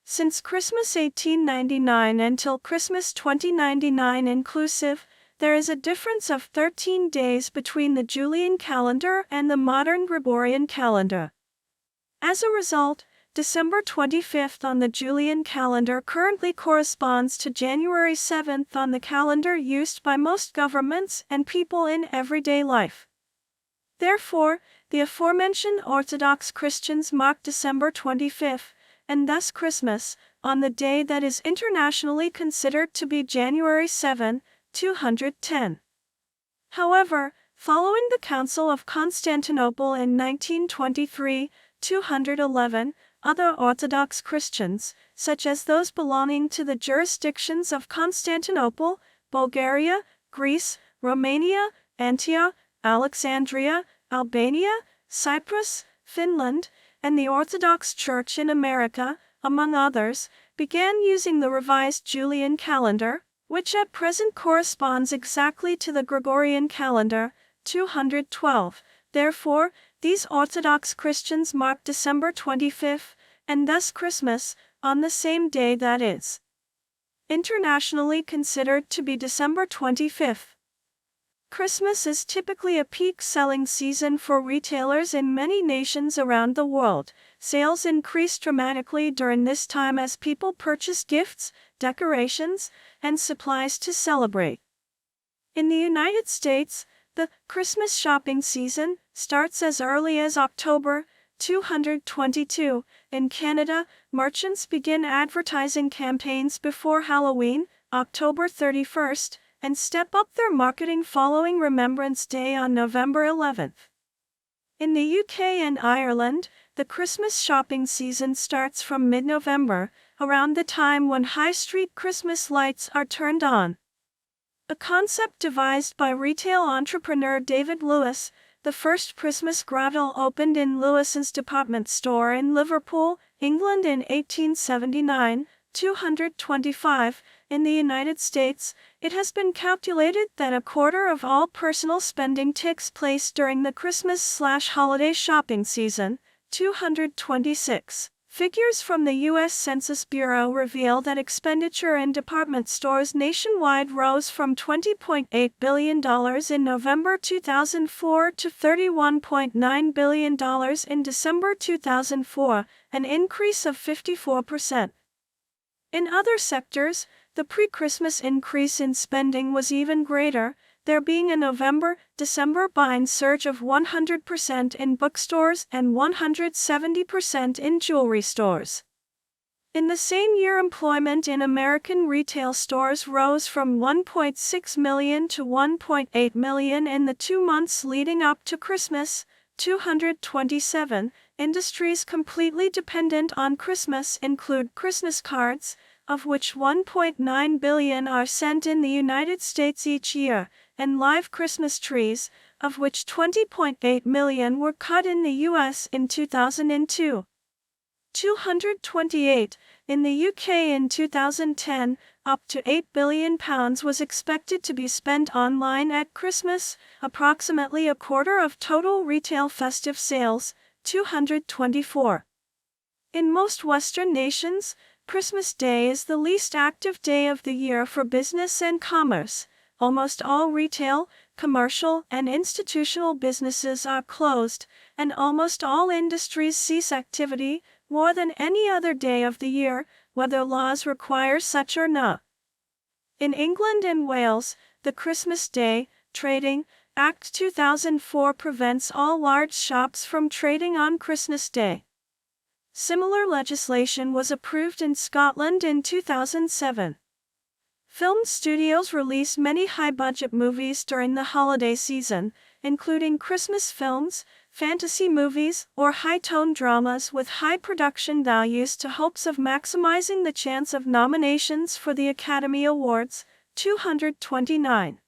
Since Christmas 1899 until Christmas 2099 inclusive, there is a difference of 13 days between the Julian calendar and the modern Gregorian calendar. As a result, December 25th on the Julian calendar currently corresponds to January 7th on the calendar used by most governments and people in everyday life. Therefore, the aforementioned Orthodox Christians mark December 25th, and thus Christmas, on the day that is internationally considered to be January 7, 210. However, following the Council of Constantinople in 1923, 211, other Orthodox Christians, such as those belonging to the jurisdictions of Constantinople, Bulgaria, Greece, Romania, Antioch, Alexandria, Albania, Cyprus, Finland, and the Orthodox Church in America, among others, began using the revised Julian calendar, which at present corresponds exactly to the Gregorian calendar, 212. Therefore, these Orthodox Christians mark December 25th, and thus Christmas, on the same day that is internationally considered to be December 25th. Christmas is typically a peak selling season for retailers in many nations around the world. Sales increase dramatically during this time as people purchase gifts, decorations, and supplies to celebrate. In the United States, the Christmas shopping season starts as early as October 222. In Canada, merchants begin advertising campaigns before Halloween, October 31st, and step up their marketing following Remembrance Day on November 11th. In the UK and Ireland, the Christmas shopping season starts from mid-November, around the time when high street Christmas lights are turned on. A concept devised by retail entrepreneur David Lewis, the first Christmas grotto opened in Lewis's department store in Liverpool, England in 1879, 225. In the United States, it has been calculated that a quarter of all personal spending takes place during the Christmas/holiday shopping season, 226. Figures from the U.S. Census Bureau reveal that expenditure in department stores nationwide rose from $20.8 billion in November 2004 to $31.9 billion in December 2004, an increase of 54%. In other sectors, the pre-Christmas increase in spending was even greater, there being a November-December buying surge of 100% in bookstores and 170% in jewelry stores. In the same year, employment in American retail stores rose from 1.6 million to 1.8 million in the 2 months leading up to Christmas, 227. Industries completely dependent on Christmas include Christmas cards, of which 1.9 billion are sent in the United States each year, and live Christmas trees, of which 20.8 million were cut in the U.S. in 2002. 228. In the UK in 2010, up to £8 billion was expected to be spent online at Christmas, approximately a quarter of total retail festive sales, 224. In most Western nations, Christmas Day is the least active day of the year for business and commerce. Almost all retail, commercial, and institutional businesses are closed, and almost all industries cease activity more than any other day of the year, whether laws require such or not. In England and Wales, the Christmas Day Trading Act 2004 prevents all large shops from trading on Christmas Day. Similar legislation was approved in Scotland in 2007. Film studios release many high-budget movies during the holiday season, including Christmas films, fantasy movies, or high-tone dramas with high production values to hopes of maximizing the chance of nominations for the Academy Awards, 229.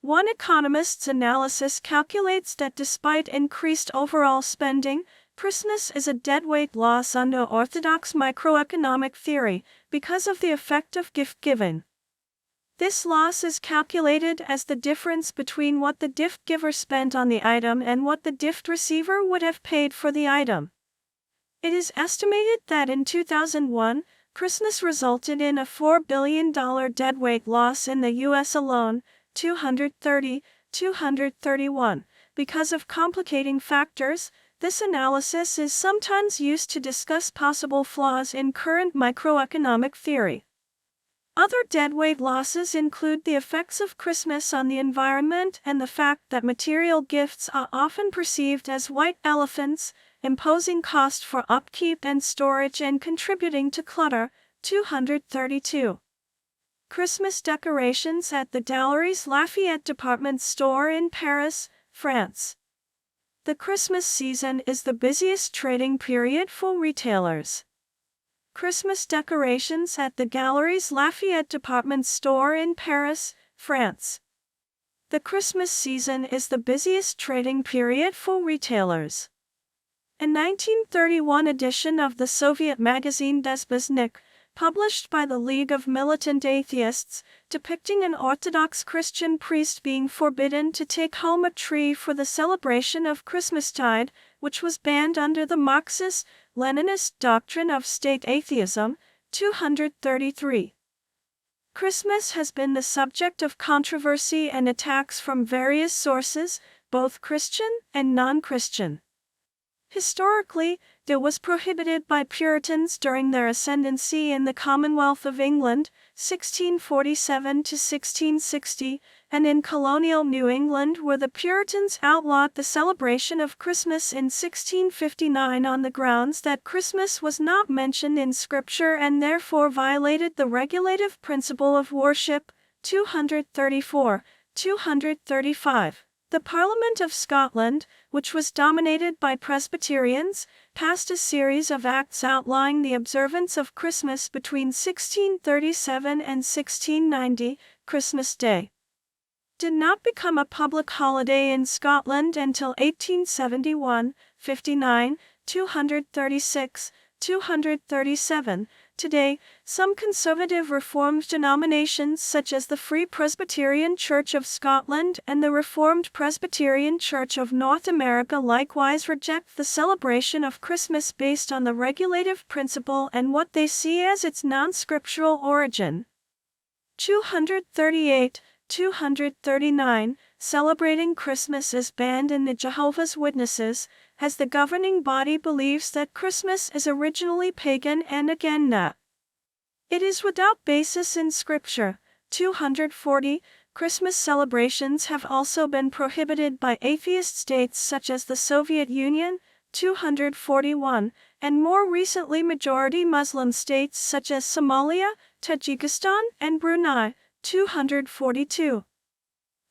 One economist's analysis calculates that despite increased overall spending, Christmas is a deadweight loss under orthodox microeconomic theory because of the effect of gift giving. This loss is calculated as the difference between what the gift giver spent on the item and what the gift receiver would have paid for the item. It is estimated that in 2001, Christmas resulted in a $4 billion deadweight loss in the U.S. alone, 230, 231. Because of complicating factors, this analysis is sometimes used to discuss possible flaws in current microeconomic theory. Other deadweight losses include the effects of Christmas on the environment and the fact that material gifts are often perceived as white elephants, imposing cost for upkeep and storage and contributing to clutter. 232. Christmas decorations at the Galeries Lafayette department store in Paris, France. The Christmas season is the busiest trading period for retailers. Christmas decorations at the Galeries Lafayette department store in Paris, France. The Christmas season is the busiest trading period for retailers. A 1931 edition of the Soviet magazine Desboznik, published by the League of Militant Atheists, depicting an Orthodox Christian priest being forbidden to take home a tree for the celebration of Christmastide, which was banned under the Marxist-Leninist doctrine of state atheism. 233. Christmas has been the subject of controversy and attacks from various sources, both Christian and non-Christian. Historically, it was prohibited by Puritans during their ascendancy in the Commonwealth of England, 1647 to 1660, and in colonial New England, where the Puritans outlawed the celebration of Christmas in 1659 on the grounds that Christmas was not mentioned in Scripture and therefore violated the regulative principle of worship. 234, 235. The Parliament of Scotland, which was dominated by Presbyterians, passed a series of acts outlawing the observance of Christmas between 1637 and 1690. Christmas Day did not become a public holiday in Scotland until 1871. 59, 236, 237. Today, some conservative Reformed denominations such as the Free Presbyterian Church of Scotland and the Reformed Presbyterian Church of North America likewise reject the celebration of Christmas based on the regulative principle and what they see as its non-scriptural origin. 238, 239. Celebrating Christmas is banned in the Jehovah's Witnesses, as the governing body believes that Christmas is originally pagan and again not. It is without basis in Scripture. 240. Christmas celebrations have also been prohibited by atheist states such as the Soviet Union, 241, and more recently majority Muslim states such as Somalia, Tajikistan, and Brunei, 242.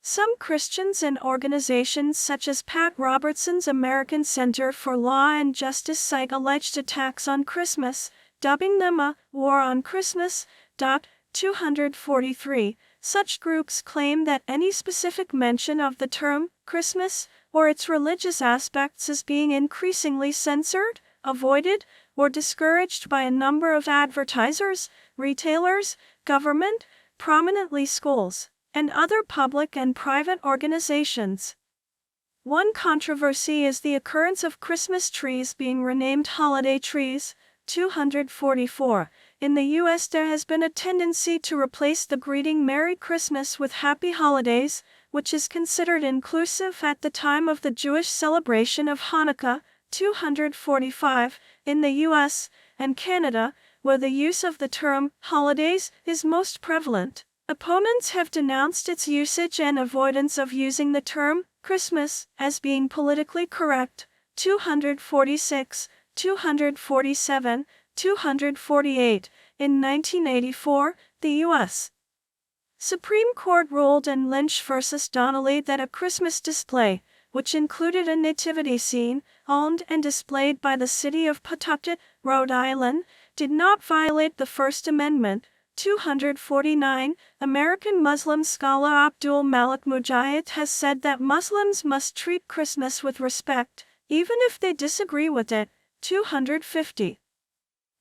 Some Christians and organizations such as Pat Robertson's American Center for Law and Justice cite alleged attacks on Christmas, dubbing them a war on Christmas. 243. Such groups claim that any specific mention of the term Christmas or its religious aspects is being increasingly censored, avoided, or discouraged by a number of advertisers, retailers, government, prominently schools, and other public and private organizations. One controversy is the occurrence of Christmas trees being renamed holiday trees. 244. In the U.S., there has been a tendency to replace the greeting Merry Christmas with Happy Holidays, which is considered inclusive at the time of the Jewish celebration of Hanukkah. 245. In the U.S. and Canada, where the use of the term holidays is most prevalent, opponents have denounced its usage and avoidance of using the term Christmas as being politically correct. 246, 247, 248. In 1984, the U.S. Supreme Court ruled in Lynch v. Donnelly that a Christmas display, which included a nativity scene, owned and displayed by the city of Pawtucket, Rhode Island, did not violate the First Amendment. 249. American Muslim scholar Abdul Malik Mujahid has said that Muslims must treat Christmas with respect, even if they disagree with it. 250.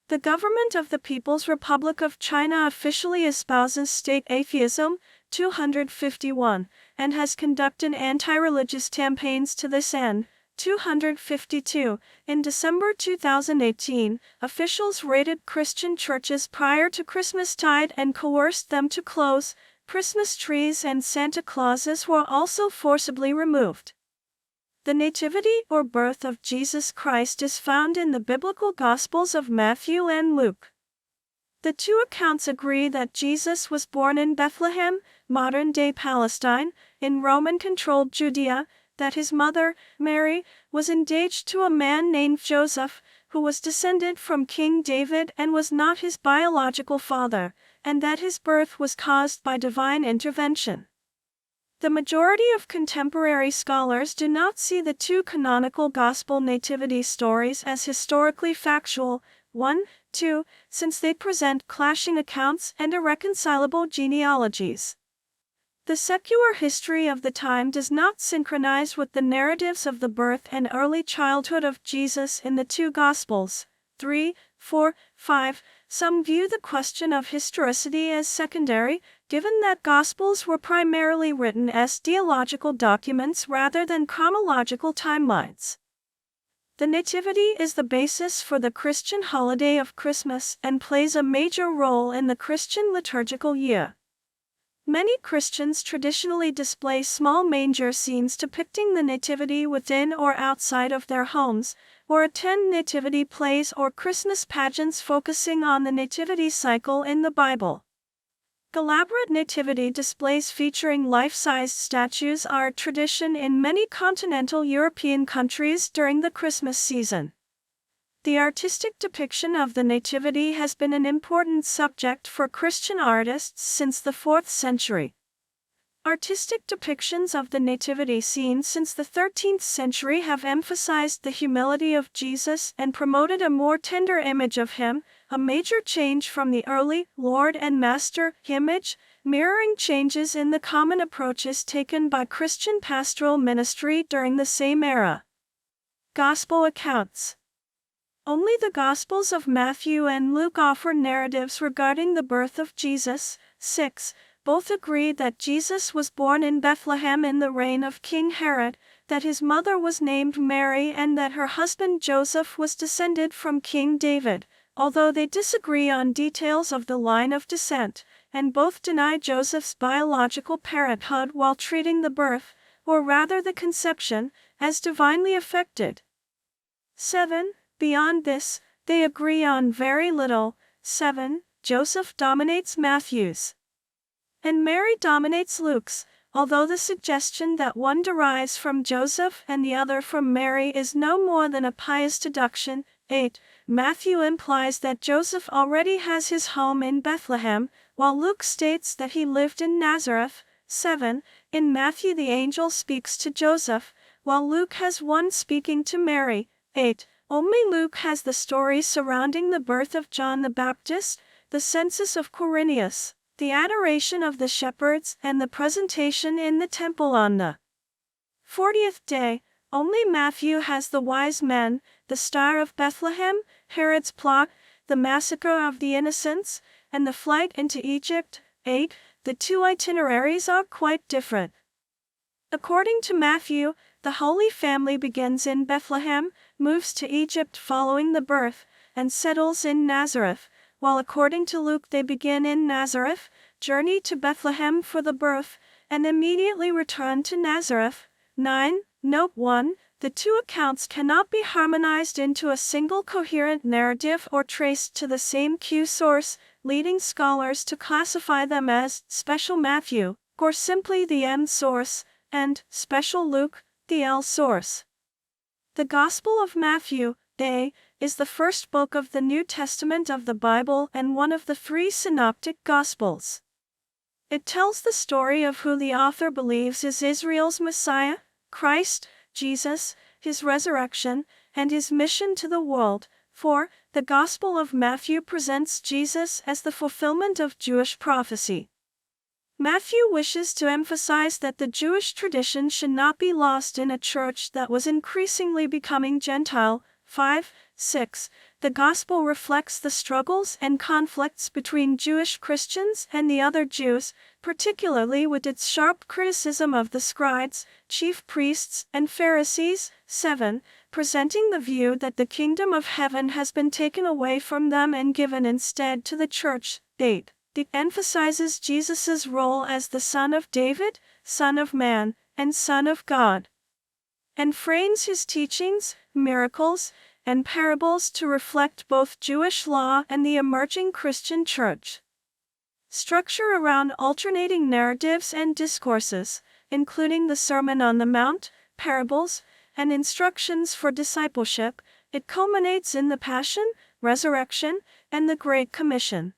The government of the People's Republic of China officially espouses state atheism. 251, and has conducted anti-religious campaigns to this end. 252. In December 2018, officials raided Christian churches prior to Christmastide and coerced them to close. Christmas trees and Santa Clauses were also forcibly removed. The nativity or birth of Jesus Christ is found in the biblical Gospels of Matthew and Luke. The two accounts agree that Jesus was born in Bethlehem, modern-day Palestine, in Roman-controlled Judea, that his mother, Mary, was engaged to a man named Joseph, who was descended from King David and was not his biological father, and that his birth was caused by divine intervention. The majority of contemporary scholars do not see the two canonical gospel nativity stories as historically factual, 1, 2, since they present clashing accounts and irreconcilable genealogies. The secular history of the time does not synchronize with the narratives of the birth and early childhood of Jesus in the two Gospels. 3, 4, 5. Some view the question of historicity as secondary, given that Gospels were primarily written as theological documents rather than chronological timelines. The Nativity is the basis for the Christian holiday of Christmas and plays a major role in the Christian liturgical year. Many Christians traditionally display small manger scenes depicting the Nativity within or outside of their homes, or attend nativity plays or Christmas pageants focusing on the nativity cycle in the Bible. Elaborate nativity displays featuring life-sized statues are a tradition in many continental European countries during the Christmas season. The artistic depiction of the Nativity has been an important subject for Christian artists since the 4th century. Artistic depictions of the Nativity scene since the 13th century have emphasized the humility of Jesus and promoted a more tender image of him, a major change from the early Lord and Master image, mirroring changes in the common approaches taken by Christian pastoral ministry during the same era. Gospel accounts. Only the Gospels of Matthew and Luke offer narratives regarding the birth of Jesus. 6. Both agree that Jesus was born in Bethlehem in the reign of King Herod, that his mother was named Mary and that her husband Joseph was descended from King David, although they disagree on details of the line of descent, and both deny Joseph's biological parenthood while treating the birth, or rather the conception, as divinely affected. 7. Beyond this, they agree on very little. 7. Joseph dominates Matthew's, and Mary dominates Luke's, although the suggestion that one derives from Joseph and the other from Mary is no more than a pious deduction. 8. Matthew implies that Joseph already has his home in Bethlehem, while Luke states that he lived in Nazareth. 7. In Matthew the angel speaks to Joseph, while Luke has one speaking to Mary. 8. Only Luke has the story surrounding the birth of John the Baptist, the census of Quirinius, the adoration of the shepherds, and the presentation in the temple on the 40th day. Only Matthew has the wise men, the Star of Bethlehem, Herod's plot, the massacre of the innocents, and the flight into Egypt. 8. The two itineraries are quite different. According to Matthew, the Holy Family begins in Bethlehem, moves to Egypt following the birth, and settles in Nazareth, while according to Luke they begin in Nazareth, journey to Bethlehem for the birth, and immediately return to Nazareth. 9. Note 1. The two accounts cannot be harmonized into a single coherent narrative or traced to the same Q source, leading scholars to classify them as special Matthew, or simply the M source, and special Luke, the L source. The Gospel of Matthew, A, is the first book of the New Testament of the Bible and one of the three synoptic Gospels. It tells the story of who the author believes is Israel's Messiah, Christ, Jesus, his resurrection, and his mission to the world. 4. The Gospel of Matthew presents Jesus as the fulfillment of Jewish prophecy. Matthew wishes to emphasize that the Jewish tradition should not be lost in a church that was increasingly becoming Gentile. 5. 6. The Gospel reflects the struggles and conflicts between Jewish Christians and the other Jews, particularly with its sharp criticism of the scribes, chief priests, and Pharisees. 7. Presenting the view that the kingdom of heaven has been taken away from them and given instead to the church. 8. It emphasizes Jesus' role as the Son of David, Son of Man, and Son of God, and frames his teachings, miracles, and parables to reflect both Jewish law and the emerging Christian church. Structure around alternating narratives and discourses, including the Sermon on the Mount, parables, and instructions for discipleship, it culminates in the Passion, Resurrection, and the Great Commission.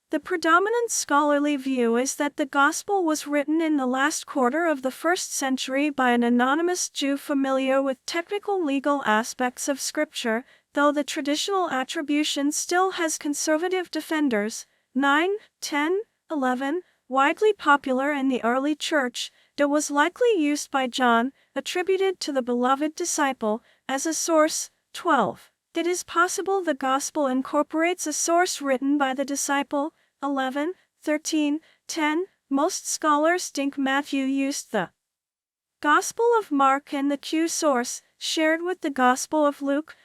The predominant scholarly view is that the Gospel was written in the last quarter of the 1st century by an anonymous Jew familiar with technical legal aspects of Scripture, though the traditional attribution still has conservative defenders. 9, 10, 11, widely popular in the early church, it was likely used by John, attributed to the beloved disciple, as a source. 12. It is possible the Gospel incorporates a source written by the disciple. 11, 13, 10. Most scholars think Matthew used the Gospel of Mark and the Q source, shared with the Gospel of Luke,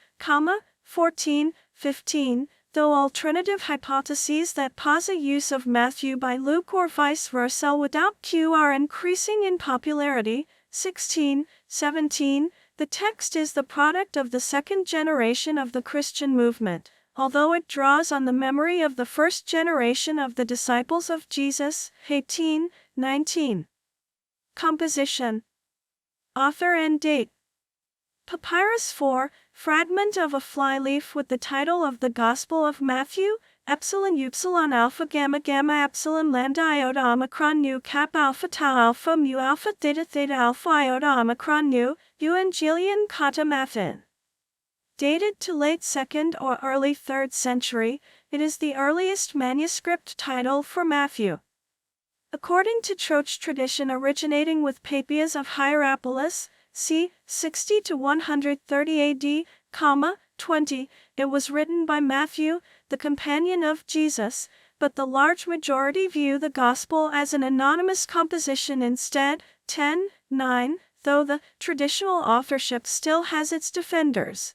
14, 15, though alternative hypotheses that posit use of Matthew by Luke or vice versa without Q are increasing in popularity. 16, 17. The text is the product of the second generation of the Christian movement, although it draws on the memory of the first generation of the disciples of Jesus. 18, 19. Composition. Author and date. Papyrus 4, fragment of a flyleaf with the title of the Gospel of Matthew, Epsilon Upsilon Alpha Gamma Gamma Epsilon Lambda Iota Omicron Nu Kappa Alpha Tau Alpha Mu Alpha Theta Theta Alpha Iota Omicron Nu, Evangelion Kata Mathin. Dated to late 2nd or early 3rd century, it is the earliest manuscript title for Matthew. According to Church tradition originating with Papias of Hierapolis, c. 60 to 130 AD, 20, it was written by Matthew, the companion of Jesus, but the large majority view the Gospel as an anonymous composition instead. 10, 9, though the traditional authorship still has its defenders.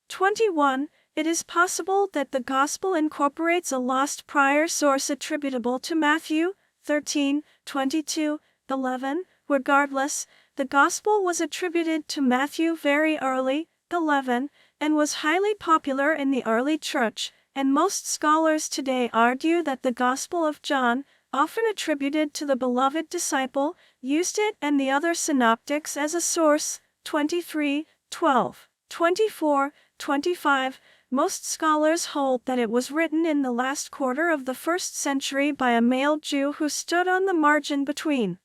21. It is possible that the Gospel incorporates a lost prior source attributable to Matthew. 13, 22, 11. Regardless, the Gospel was attributed to Matthew very early, 11, and was highly popular in the early church, and most scholars today argue that the Gospel of John, often attributed to the beloved disciple, used it and the other synoptics as a source. 23, 12, 24, 25. Most scholars hold that it was written in the last quarter of the 1st century by a male Jew who stood on the margin between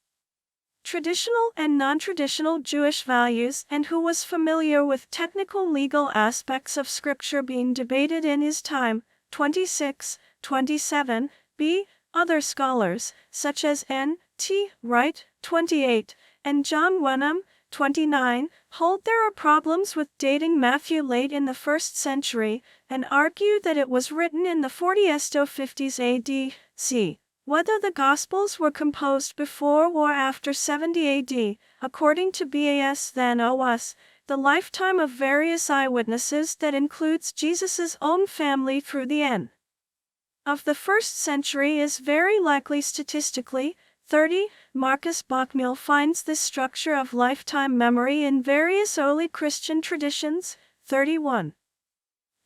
traditional and non-traditional Jewish values and who was familiar with technical legal aspects of Scripture being debated in his time. 26, 27. B. Other scholars, such as N. T. Wright, 28, and John Wenham, 29, hold there are problems with dating Matthew late in the 1st century, and argue that it was written in the 40s to 50s AD. C. Whether the Gospels were composed before or after 70 AD, according to BAS then OS, the lifetime of various eyewitnesses that includes Jesus' own family through the end of the 1st century is very likely statistically. 30. Marcus Bachmiel finds this structure of lifetime memory in various early Christian traditions. 31.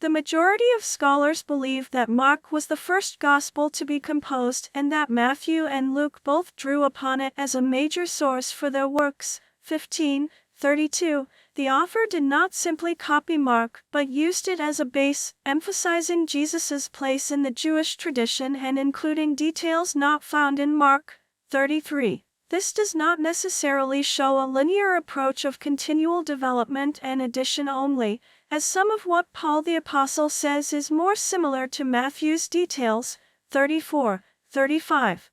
The majority of scholars believe that Mark was the first gospel to be composed and that Matthew and Luke both drew upon it as a major source for their works. 15. 32. The author did not simply copy Mark, but used it as a base, emphasizing Jesus' place in the Jewish tradition and including details not found in Mark. 33. This does not necessarily show a linear approach of continual development and addition only, as some of what Paul the Apostle says is more similar to Matthew's details. 34, 35.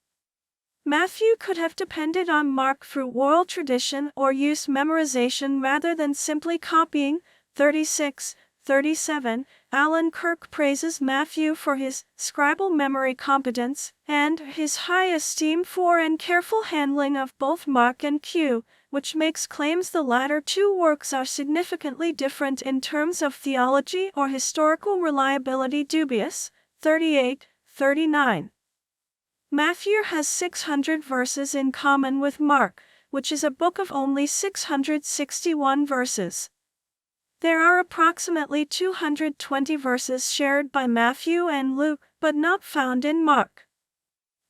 Matthew could have depended on Mark through oral tradition or used memorization rather than simply copying. 36, 37. Alan Kirk praises Matthew for his scribal memory competence and his high esteem for and careful handling of both Mark and Q, which makes claims the latter two works are significantly different in terms of theology or historical reliability dubious. 38, 39. Matthew has 600 verses in common with Mark, which is a book of only 661 verses. There are approximately 220 verses shared by Matthew and Luke, but not found in Mark.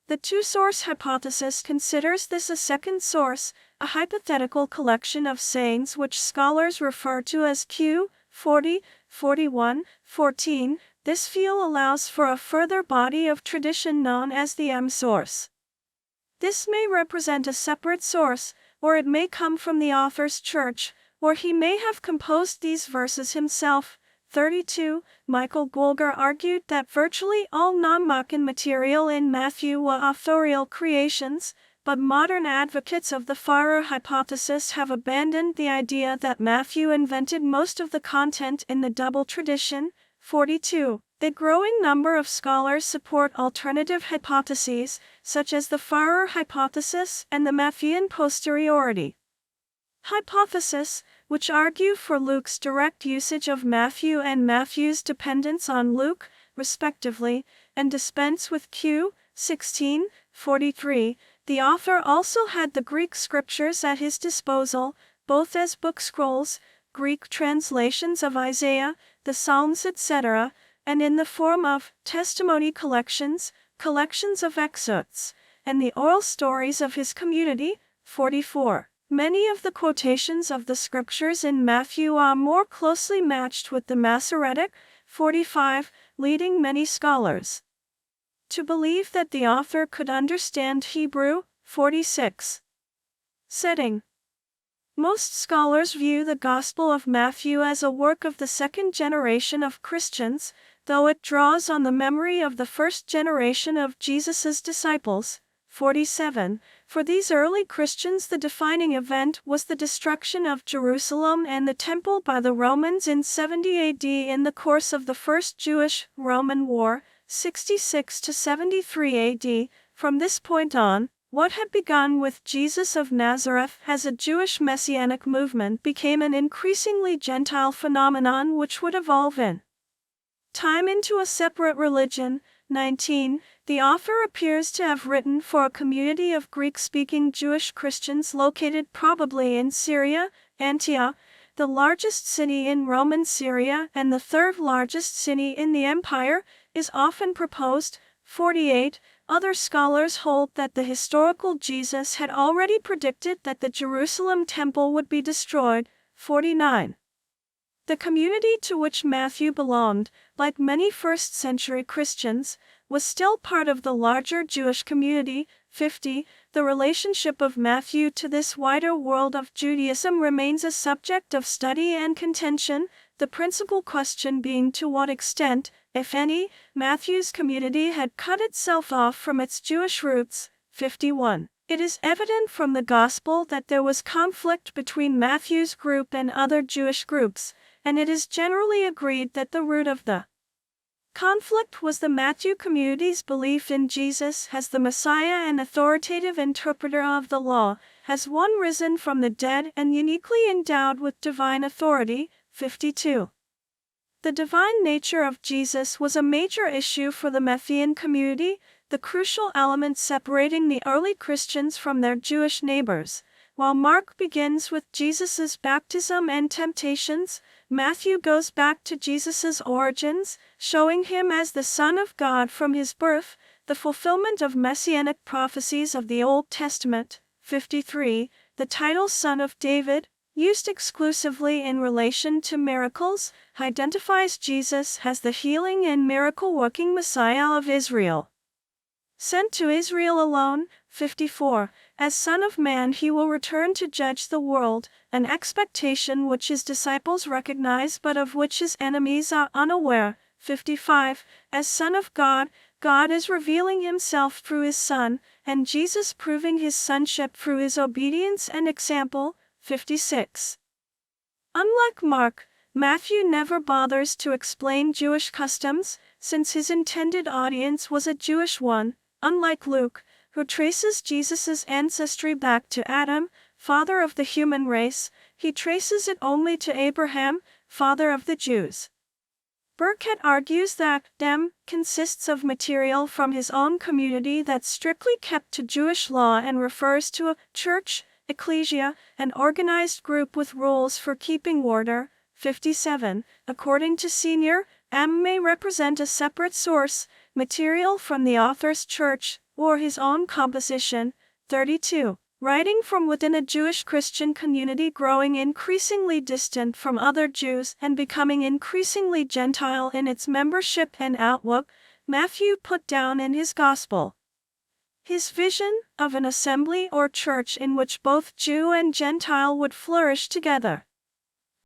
The two-source hypothesis considers this a second source, a hypothetical collection of sayings which scholars refer to as Q, 40, 41, 14. This view allows for a further body of tradition known as the M source. This may represent a separate source, or it may come from the author's church, or he may have composed these verses himself. 32. Michael Golger argued that virtually all non-Markan material in Matthew were authorial creations, but modern advocates of the Farrer hypothesis have abandoned the idea that Matthew invented most of the content in the double tradition. 42. A growing number of scholars support alternative hypotheses, such as the Farrer hypothesis and the Matthean posteriority hypothesis, which argue for Luke's direct usage of Matthew and Matthew's dependence on Luke, respectively, and dispense with Q. 16, 43. The author also had the Greek scriptures at his disposal, both as book scrolls, Greek translations of Isaiah, the Psalms, etc., and in the form of testimony collections, collections of excerpts, and the oral stories of his community. 44. Many of the quotations of the scriptures in Matthew are more closely matched with the Masoretic. 45, leading many scholars to believe that the author could understand Hebrew. 46. Setting. Most scholars view the Gospel of Matthew as a work of the second generation of Christians, though it draws on the memory of the first generation of Jesus' disciples. 47. For these early Christians, the defining event was the destruction of Jerusalem and the Temple by the Romans in 70 AD in the course of the First Jewish-Roman War, 66 to 73 AD. From this point on, what had begun with Jesus of Nazareth as a Jewish messianic movement became an increasingly Gentile phenomenon which would evolve in time into a separate religion. 19. The author appears to have written for a community of Greek-speaking Jewish Christians located probably in Syria. Antioch, the largest city in Roman Syria and the third largest city in the empire, is often proposed. 48. Other scholars hold that the historical Jesus had already predicted that the Jerusalem temple would be destroyed. 49. The community to which Matthew belonged, like many first-century Christians, was still part of the larger Jewish community. 50. The relationship of Matthew to this wider world of Judaism remains a subject of study and contention, the principal question being to what extent, if any, Matthew's community had cut itself off from its Jewish roots. 51. It is evident from the Gospel that there was conflict between Matthew's group and other Jewish groups, and it is generally agreed that the root of the conflict was the Matthew community's belief in Jesus as the Messiah and authoritative interpreter of the law, as one risen from the dead and uniquely endowed with divine authority. 52. The divine nature of Jesus was a major issue for the Matthean community, the crucial element separating the early Christians from their Jewish neighbors. While Mark begins with Jesus' baptism and temptations, Matthew goes back to Jesus' origins, showing him as the Son of God from his birth, the fulfillment of messianic prophecies of the Old Testament. 53. The title Son of David, used exclusively in relation to miracles, identifies Jesus as the healing and miracle-working Messiah of Israel. Sent to Israel alone. 54. As Son of Man he will return to judge the world, an expectation which his disciples recognize but of which his enemies are unaware. 55. As Son of God, God is revealing himself through his Son, and Jesus proving his sonship through his obedience and example. 56. Unlike Mark, Matthew never bothers to explain Jewish customs, since his intended audience was a Jewish one. Unlike Luke, who traces Jesus' ancestry back to Adam, father of the human race, he traces it only to Abraham, father of the Jews. Burkett argues that dem consists of material from his own community that's strictly kept to Jewish law and refers to a church, ecclesia, an organized group with rules for keeping order. 57. According to Senior, M may represent a separate source, material from the author's church, or his own composition. 32. Writing from within a Jewish Christian community growing increasingly distant from other Jews and becoming increasingly Gentile in its membership and outlook, Matthew put down in his Gospel. His vision of an assembly or church in which both Jew and Gentile would flourish together.